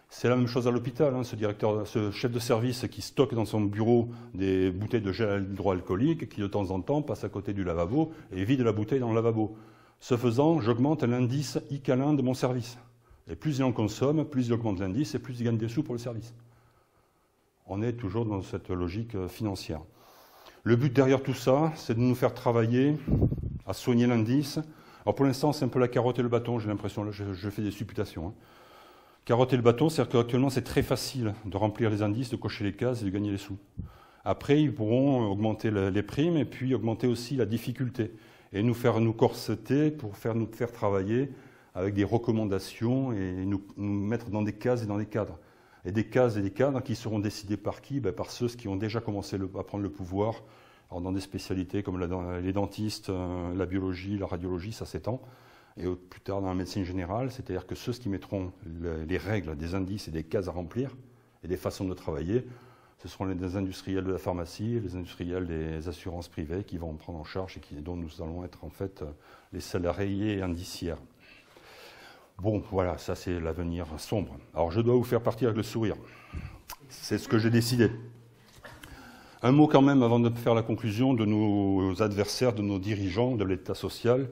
C'est la même chose à l'hôpital, hein, ce chef de service qui stocke dans son bureau des bouteilles de gel hydroalcoolique, qui de temps en temps passe à côté du lavabo et vide la bouteille dans le lavabo. Ce faisant, j'augmente l'indice ICALIN de mon service. Et plus il en consomme, plus il augmente l'indice et plus il gagne des sous pour le service. On est toujours dans cette logique financière. Le but derrière tout ça, c'est de nous faire travailler à soigner l'indice. Alors pour l'instant, c'est un peu la carotte et le bâton, j'ai l'impression, là je fais des supputations. Hein. Carotte et le bâton, c'est-à-dire qu'actuellement c'est très facile de remplir les indices, de cocher les cases et de gagner les sous. Après, ils pourront augmenter les primes et puis augmenter aussi la difficulté et nous corseter pour nous faire travailler avec des recommandations et nous mettre dans des cases et dans des cadres. Et des cases et des cadres qui seront décidés par qui? Par ceux qui ont déjà commencé à prendre le pouvoir. Alors dans des spécialités comme les dentistes, la biologie, la radiologie, ça s'étend. Et plus tard dans la médecine générale, c'est-à-dire que ceux qui mettront les règles, des indices et des cases à remplir et des façons de travailler, ce seront les industriels de la pharmacie, les industriels des assurances privées qui vont en prendre en charge et dont nous allons être en fait les salariés indiciaires. Bon, voilà, ça c'est l'avenir sombre. Alors je dois vous faire partir avec le sourire. C'est ce que j'ai décidé. Un mot quand même avant de faire la conclusion de nos adversaires, de nos dirigeants, de l'État social.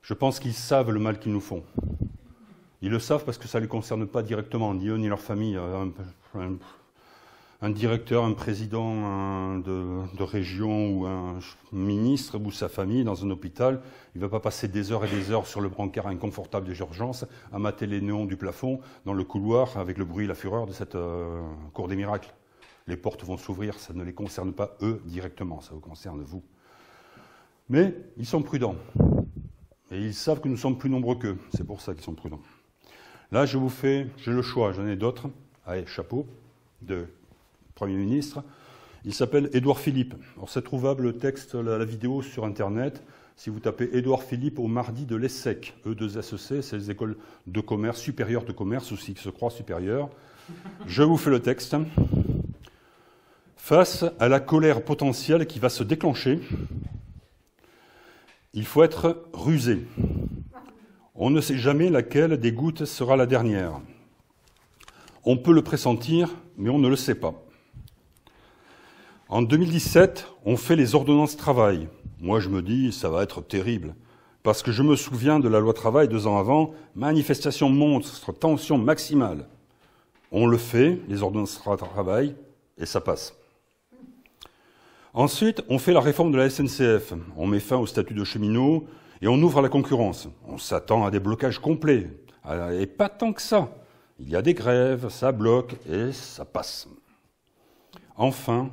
Je pense qu'ils savent le mal qu'ils nous font. Ils le savent parce que ça ne les concerne pas directement, ni eux ni leur famille. Un directeur, un président de région ou un ministre ou sa famille dans un hôpital, il ne va pas passer des heures et des heures sur le brancard inconfortable des urgences à mater les néons du plafond dans le couloir avec le bruit et la fureur de cette cour des miracles. Les portes vont s'ouvrir, ça ne les concerne pas eux directement, ça vous concerne vous. Mais ils sont prudents. Et ils savent que nous sommes plus nombreux qu'eux. C'est pour ça qu'ils sont prudents. Là, j'ai le choix, j'en ai d'autres. Allez, chapeau, de Premier ministre. Il s'appelle Édouard Philippe. Alors, c'est trouvable le texte, la vidéo sur Internet. Si vous tapez Édouard Philippe au mardi de l'ESSEC, E2SEC, c'est les écoles de commerce, supérieures de commerce, aussi qui se croient supérieures. Je vous fais le texte. Face à la colère potentielle qui va se déclencher, il faut être rusé. On ne sait jamais laquelle des gouttes sera la dernière. On peut le pressentir, mais on ne le sait pas. En 2017, on fait les ordonnances travail. Moi, je me dis, ça va être terrible. Parce que je me souviens de la loi travail 2 ans avant, manifestation monstre, tension maximale. On le fait, les ordonnances travail, et ça passe. Ensuite, on fait la réforme de la SNCF. On met fin au statut de cheminot et on ouvre à la concurrence. On s'attend à des blocages complets. Et pas tant que ça. Il y a des grèves, ça bloque et ça passe. Enfin,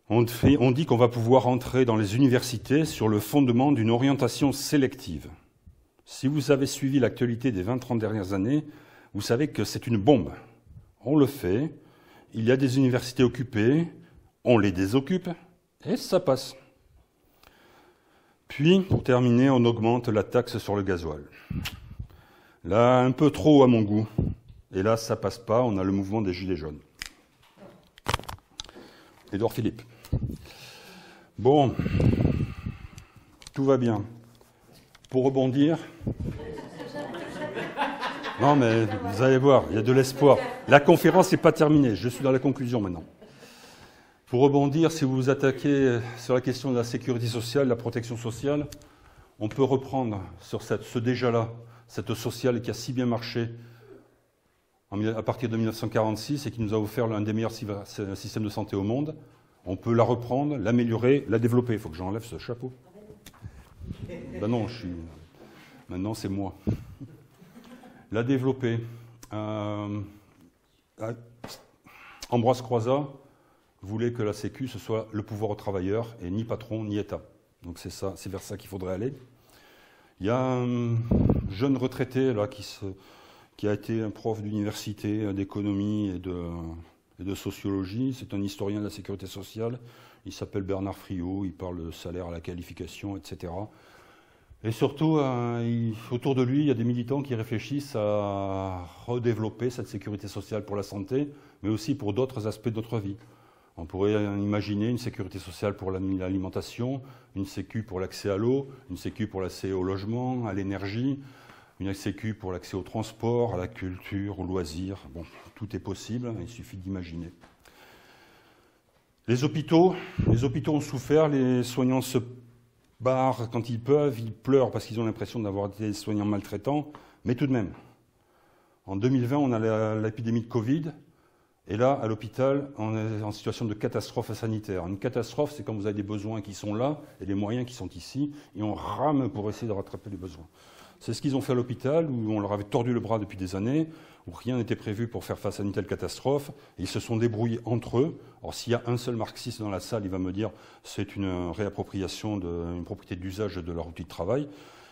on dit qu'on va pouvoir entrer dans les universités sur le fondement d'une orientation sélective. Si vous avez suivi l'actualité des 20-30 dernières années, vous savez que c'est une bombe. On le fait, il y a des universités occupées, on les désoccupe et ça passe. Puis, pour terminer, on augmente la taxe sur le gasoil. Là, un peu trop à mon goût. Et là, ça passe pas, on a le mouvement des Gilets jaunes. Édouard Philippe. Bon, tout va bien. Pour rebondir... Non, mais vous allez voir, il y a de l'espoir. La conférence n'est pas terminée, je suis dans la conclusion maintenant. Pour rebondir, si vous vous attaquez sur la question de la sécurité sociale, de la protection sociale, on peut reprendre sur ce déjà-là, cette sociale qui a si bien marché à partir de 1946 et qui nous a offert l'un des meilleurs systèmes de santé au monde. On peut la reprendre, l'améliorer, la développer. Il faut que j'enlève ce chapeau. Ben non, maintenant c'est moi. La développer. Ambroise Croizat voulait que la Sécu, ce soit le pouvoir aux travailleurs, et ni patron, ni État. Donc c'est ça, c'est vers ça qu'il faudrait aller. Il y a un jeune retraité là, qui a été un prof d'université, d'économie et de sociologie. C'est un historien de la sécurité sociale. Il s'appelle Bernard Friot, il parle de salaire à la qualification, etc. Et surtout, autour de lui, il y a des militants qui réfléchissent à redévelopper cette sécurité sociale pour la santé, mais aussi pour d'autres aspects de notre vie. On pourrait imaginer une sécurité sociale pour l'alimentation, une sécu pour l'accès à l'eau, une sécu pour l'accès au logement, à l'énergie, une sécu pour l'accès au transport, à la culture, aux loisirs. Bon, tout est possible, il suffit d'imaginer. Les hôpitaux ont souffert, les soignants se barrent quand ils peuvent, ils pleurent parce qu'ils ont l'impression d'avoir des soignants maltraitants, mais tout de même. En 2020, on a l'épidémie de Covid. Et là, à l'hôpital, on est en situation de catastrophe sanitaire. Une catastrophe, c'est quand vous avez des besoins qui sont là et des moyens qui sont ici, et on rame pour essayer de rattraper les besoins. C'est ce qu'ils ont fait à l'hôpital, où on leur avait tordu le bras depuis des années, où rien n'était prévu pour faire face à une telle catastrophe, et ils se sont débrouillés entre eux. Alors s'il y a un seul marxiste dans la salle, il va me dire c'est une réappropriation d'une propriété d'usage de leur outil de travail.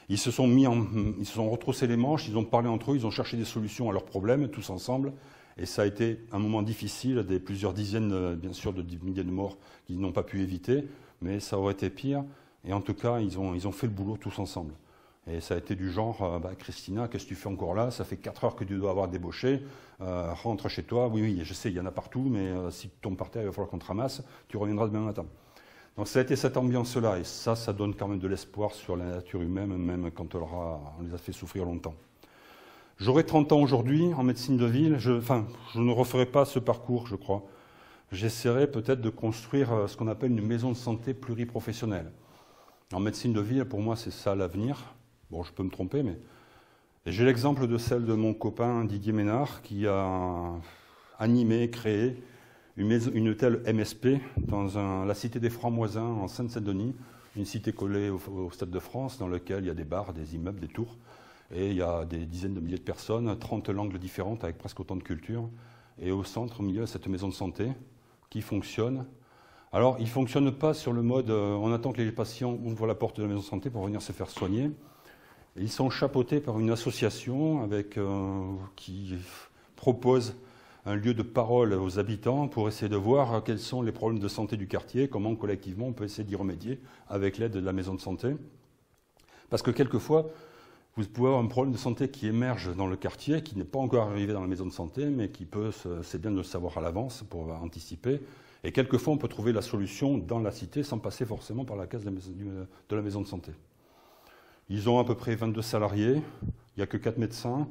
Ils se sont retroussé les manches, ils ont parlé entre eux, ils ont cherché des solutions à leurs problèmes, tous ensemble. Et ça a été un moment difficile, plusieurs dizaines, bien sûr, de milliers de morts qu'ils n'ont pas pu éviter, mais ça aurait été pire. Et en tout cas, ils ont fait le boulot tous ensemble. Et ça a été du genre, Christina, qu'est-ce que tu fais encore là? Ça fait 4 heures que tu dois avoir débauché, rentre chez toi. Oui, je sais, il y en a partout, mais si tu tombes par terre, il va falloir qu'on te ramasse, tu reviendras demain matin. Donc ça a été cette ambiance-là, et ça donne quand même de l'espoir sur la nature humaine, même quand on les a fait souffrir longtemps. J'aurai 30 ans aujourd'hui en médecine de ville. Je ne referai pas ce parcours, je crois. J'essaierai peut-être de construire ce qu'on appelle une maison de santé pluriprofessionnelle. En médecine de ville, pour moi, c'est ça l'avenir. Bon, je peux me tromper, mais... J'ai l'exemple de celle de mon copain Didier Ménard, qui a animé, créé une telle MSP dans la cité des Francs-Moisins en Seine-Saint-Denis, une cité collée au Stade de France, dans laquelle il y a des bars, des immeubles, des tours. Et il y a des dizaines de milliers de personnes, 30 langues différentes avec presque autant de cultures. Et au centre, au milieu, cette maison de santé qui fonctionne. Alors, il ne fonctionne pas sur le mode on attend que les patients ouvrent la porte de la maison de santé pour venir se faire soigner. Ils sont chapeautés par une association qui propose un lieu de parole aux habitants pour essayer de voir quels sont les problèmes de santé du quartier, comment collectivement on peut essayer d'y remédier avec l'aide de la maison de santé. Parce que quelquefois, vous pouvez avoir un problème de santé qui émerge dans le quartier, qui n'est pas encore arrivé dans la maison de santé, mais c'est bien de le savoir à l'avance pour anticiper. Et quelquefois, on peut trouver la solution dans la cité sans passer forcément par la case de la maison de santé. Ils ont à peu près 22 salariés, il n'y a que 4 médecins,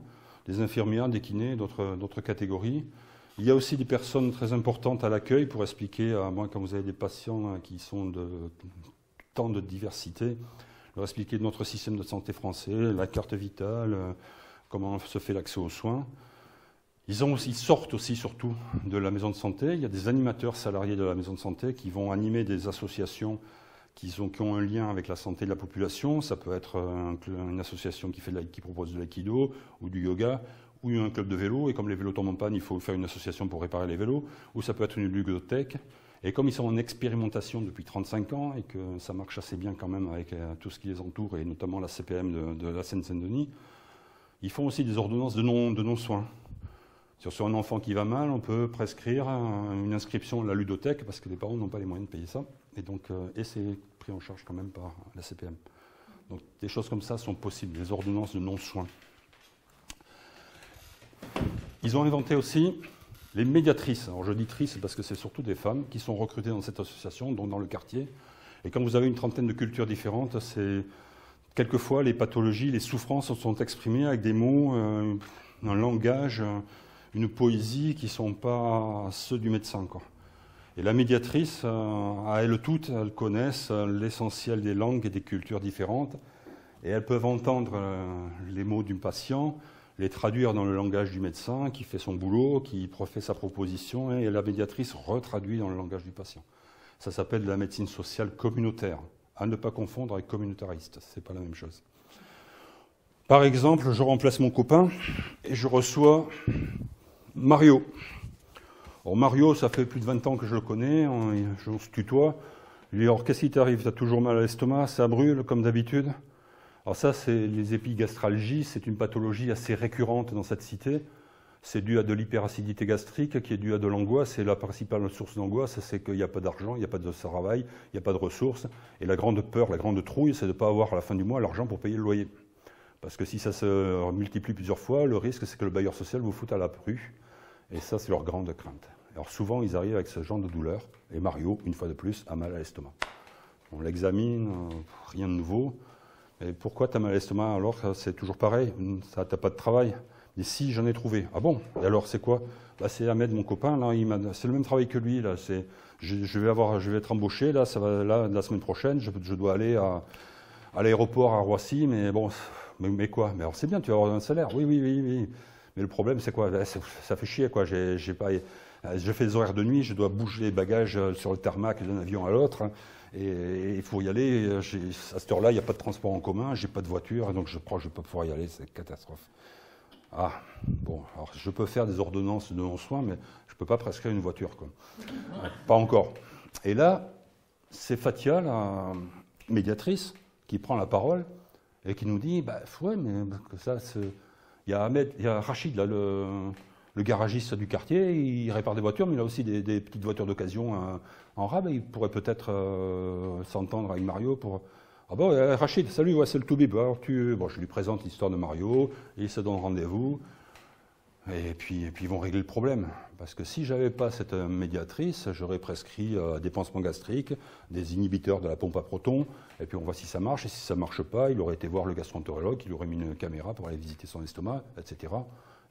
des infirmières, des kinés, d'autres catégories. Il y a aussi des personnes très importantes à l'accueil pour expliquer, quand vous avez des patients qui sont de tant de diversité, leur expliquer notre système de santé français, la carte vitale, comment se fait l'accès aux soins. Ils sortent aussi surtout de la maison de santé. Il y a des animateurs salariés de la maison de santé qui vont animer des associations qui ont un lien avec la santé de la population. Ça peut être une association qui propose de l'aïkido ou du yoga, ou un club de vélo. Et comme les vélos tombent en panne, il faut faire une association pour réparer les vélos. Ou ça peut être une ludothèque. Et comme ils sont en expérimentation depuis 35 ans et que ça marche assez bien quand même avec tout ce qui les entoure, et notamment la CPM de la Seine-Saint-Denis, ils font aussi des ordonnances de non-soins. Sur un enfant qui va mal, on peut prescrire une inscription à la ludothèque parce que les parents n'ont pas les moyens de payer ça. Et c'est pris en charge quand même par la CPM. Donc des choses comme ça sont possibles, des ordonnances de non-soins. Ils ont inventé aussi les médiatrices. Alors je dis trices parce que c'est surtout des femmes qui sont recrutées dans cette association, donc dans le quartier. Et quand vous avez une trentaine de cultures différentes, quelquefois les pathologies, les souffrances sont exprimées avec des mots, un langage, une poésie qui ne sont pas ceux du médecin, quoi. Et la médiatrice, à elles toutes, elles connaissent l'essentiel des langues et des cultures différentes. Et elles peuvent entendre les mots du patient, les traduire dans le langage du médecin qui fait son boulot, qui fait sa proposition, et la médiatrice retraduit dans le langage du patient. Ça s'appelle de la médecine sociale communautaire, à ne pas confondre avec communautariste, ce n'est pas la même chose. Par exemple, je remplace mon copain et je reçois Mario. Alors Mario, ça fait plus de 20 ans que je le connais, on se tutoie. Lui, alors qu'est-ce qui t'arrive? Tu as toujours mal à l'estomac, ça brûle comme d'habitude? Alors ça, c'est les épigastralgies, c'est une pathologie assez récurrente dans cette cité. C'est dû à de l'hyperacidité gastrique qui est due à de l'angoisse. Et la principale source d'angoisse, c'est qu'il n'y a pas d'argent, il n'y a pas de travail, il n'y a pas de ressources. Et la grande peur, la grande trouille, c'est de ne pas avoir à la fin du mois l'argent pour payer le loyer. Parce que si ça se multiplie plusieurs fois, le risque, c'est que le bailleur social vous foute à la rue. Et ça, c'est leur grande crainte. Alors souvent, ils arrivent avec ce genre de douleur. Et Mario, une fois de plus, a mal à l'estomac. On l'examine, rien de nouveau. Mais pourquoi tu as mal à l'estomac alors que c'est toujours pareil? Ça, t'as pas de travail. Mais si, j'en ai trouvé. Ah bon? Et alors, c'est quoi? Bah, c'est Ahmed, mon copain. Là, c'est le même travail que lui. Là. Je vais être embauché. Là, ça va, là, la semaine prochaine, je dois aller à l'aéroport à Roissy. Mais bon, mais quoi? Mais alors, c'est bien, tu vas avoir un salaire. Oui, oui, oui, oui. Mais le problème, c'est quoi? Ça fait chier, quoi. Je fais des horaires de nuit, je dois bouger les bagages sur le tarmac d'un avion à l'autre. Et il faut y aller. À cette heure-là, il n'y a pas de transport en commun, j'ai pas de voiture, et donc je crois que je ne vais pas pouvoir y aller, c'est une catastrophe. Ah, bon, alors je peux faire des ordonnances de non-soins, mais je ne peux pas prescrire une voiture, quoi. Pas encore. Et là, c'est Fatia, la médiatrice, qui prend la parole et qui nous dit, bah, ouais, mais ça, il y a Rachid, là, le garagiste du quartier, il répare des voitures, mais il a aussi des petites voitures d'occasion en rab, et il pourrait peut-être s'entendre avec Mario pour... Ah bon, Rachid, salut, ouais, c'est le Toubib. Alors bon, je lui présente l'histoire de Mario, et ils se donnent rendez-vous, et puis ils vont régler le problème. Parce que si j'avais pas cette médiatrice, j'aurais prescrit des pansements gastriques, des inhibiteurs de la pompe à protons, et puis on voit si ça marche, et si ça marche pas, il aurait été voir le gastroentérologue, il aurait mis une caméra pour aller visiter son estomac, etc.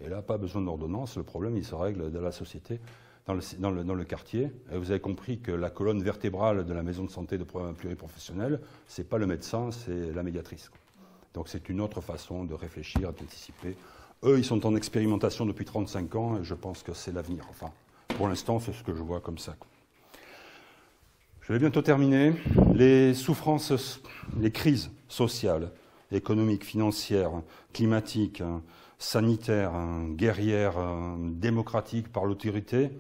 Et là, pas besoin d'ordonnance, le problème, il se règle dans la société, dans le quartier. Et vous avez compris que la colonne vertébrale de la maison de santé de pluriprofessionnelle, ce n'est pas le médecin, c'est la médiatrice. Donc c'est une autre façon de réfléchir, d'anticiper. Eux, ils sont en expérimentation depuis 35 ans, et je pense que c'est l'avenir. Enfin, pour l'instant, c'est ce que je vois comme ça. Je vais bientôt terminer. Les souffrances, les crises sociales, économiques, financières, climatiques, sanitaire, guerrière, démocratique par l'autorité,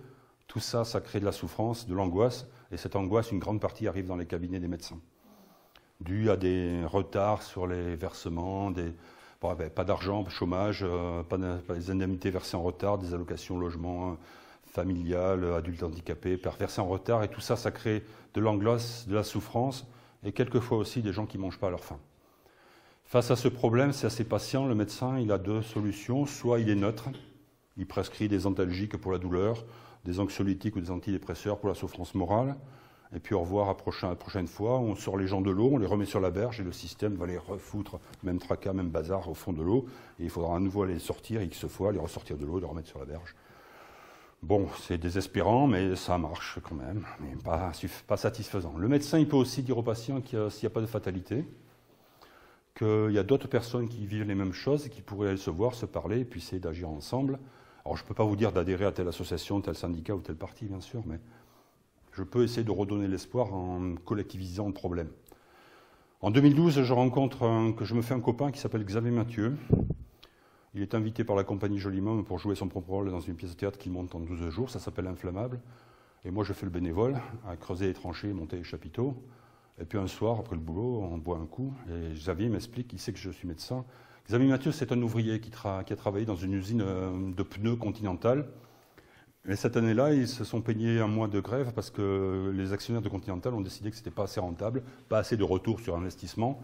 tout ça, ça crée de la souffrance, de l'angoisse, et cette angoisse, une grande partie arrive dans les cabinets des médecins. Dû à des retards sur les versements, pas d'argent, chômage, pas des indemnités versées en retard, des allocations logement familial, adultes handicapés, versées en retard, et tout ça, ça crée de l'angoisse, de la souffrance, et quelquefois aussi des gens qui ne mangent pas à leur faim. Face à ce problème, c'est assez patient, le médecin il a deux solutions. Soit il est neutre, il prescrit des antalgiques pour la douleur, des anxiolytiques ou des antidépresseurs pour la souffrance morale, et puis au revoir à la prochaine fois, on sort les gens de l'eau, on les remet sur la berge et le système va les refoutre, même tracas, même bazar, au fond de l'eau, et il faudra à nouveau les sortir X fois, les ressortir de l'eau, les remettre sur la berge. Bon, c'est désespérant, mais ça marche quand même, mais pas satisfaisant. Le médecin il peut aussi dire au patient qu'il s'il n'y a pas de fatalité, qu'il y a d'autres personnes qui vivent les mêmes choses et qui pourraient se voir, se parler et puis essayer d'agir ensemble. Alors je ne peux pas vous dire d'adhérer à telle association, tel syndicat ou tel parti, bien sûr, mais je peux essayer de redonner l'espoir en collectivisant le problème. En 2012, je me fais un copain qui s'appelle Xavier Mathieu. Il est invité par la compagnie Jolimum pour jouer son propre rôle dans une pièce de théâtre qu'il monte en 12 jours, ça s'appelle Inflammable. Et moi je fais le bénévole, à creuser les tranchées, monter les chapiteaux. Et puis un soir, après le boulot, on boit un coup, et Xavier m'explique, il sait que je suis médecin. Xavier Mathieu, c'est un ouvrier qui a travaillé dans une usine de pneus Continental. Et cette année-là, ils se sont payés un mois de grève parce que les actionnaires de Continental ont décidé que ce n'était pas assez rentable, pas assez de retour sur investissement.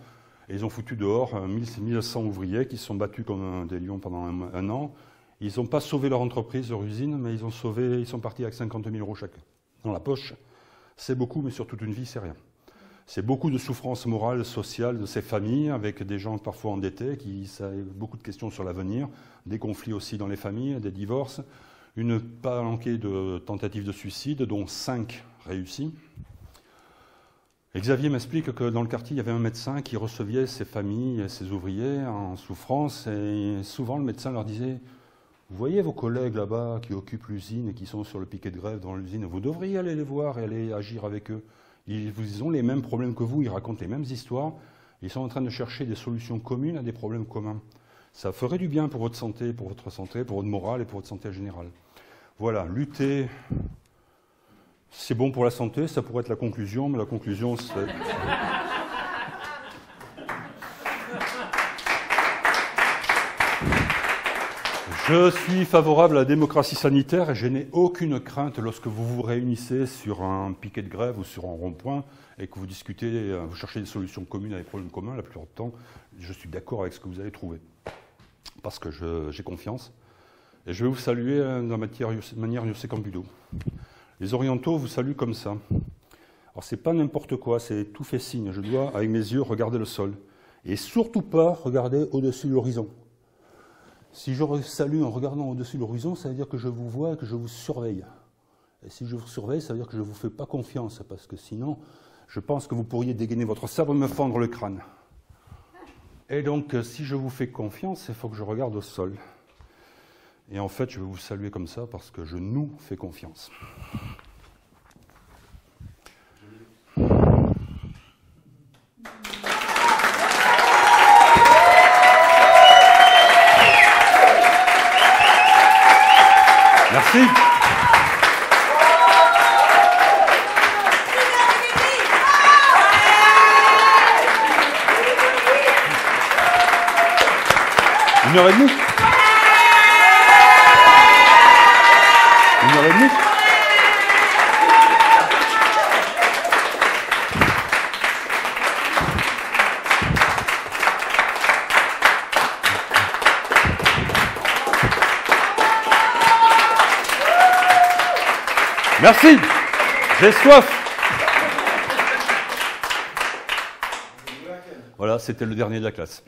Et ils ont foutu dehors 1100 ouvriers qui se sont battus comme des lions pendant un an. Ils n'ont pas sauvé leur entreprise, leur usine, mais ils sont partis avec 50 000 € chacun dans la poche. C'est beaucoup, mais sur toute une vie, c'est rien. C'est beaucoup de souffrance morale, sociale de ces familles, avec des gens parfois endettés, beaucoup de questions sur l'avenir, des conflits aussi dans les familles, des divorces, une palanquée de tentatives de suicide, dont 5 réussies. Et Xavier m'explique que dans le quartier, il y avait un médecin qui recevait ces familles, ces ouvriers en souffrance, et souvent le médecin leur disait « Vous voyez vos collègues là-bas qui occupent l'usine et qui sont sur le piquet de grève dans l'usine, vous devriez aller les voir et aller agir avec eux. Ils ont les mêmes problèmes que vous, ils racontent les mêmes histoires, ils sont en train de chercher des solutions communes à des problèmes communs. Ça ferait du bien pour votre santé, pour votre morale et pour votre santé générale. » Voilà, lutter, c'est bon pour la santé, ça pourrait être la conclusion, mais la conclusion c'est... Je suis favorable à la démocratie sanitaire et je n'ai aucune crainte lorsque vous vous réunissez sur un piquet de grève ou sur un rond-point et que vous discutez, vous cherchez des solutions communes à des problèmes communs. La plupart du temps, je suis d'accord avec ce que vous allez trouver parce que j'ai confiance. Et je vais vous saluer de la manière Yosé Cambudo. Les orientaux vous saluent comme ça. Alors c'est pas n'importe quoi, c'est tout fait signe. Je dois, avec mes yeux, regarder le sol. Et surtout pas regarder au-dessus de l'horizon. Si je salue en regardant au-dessus de l'horizon, ça veut dire que je vous vois et que je vous surveille. Et si je vous surveille, ça veut dire que je ne vous fais pas confiance, parce que sinon, je pense que vous pourriez dégainer votre sabre et me fendre le crâne. Et donc, si je vous fais confiance, il faut que je regarde au sol. Et en fait, je vais vous saluer comme ça parce que je nous fais confiance. Merci. Une heure et demie. Une heure et demie. Merci. J'ai soif. Voilà, c'était le dernier de la classe.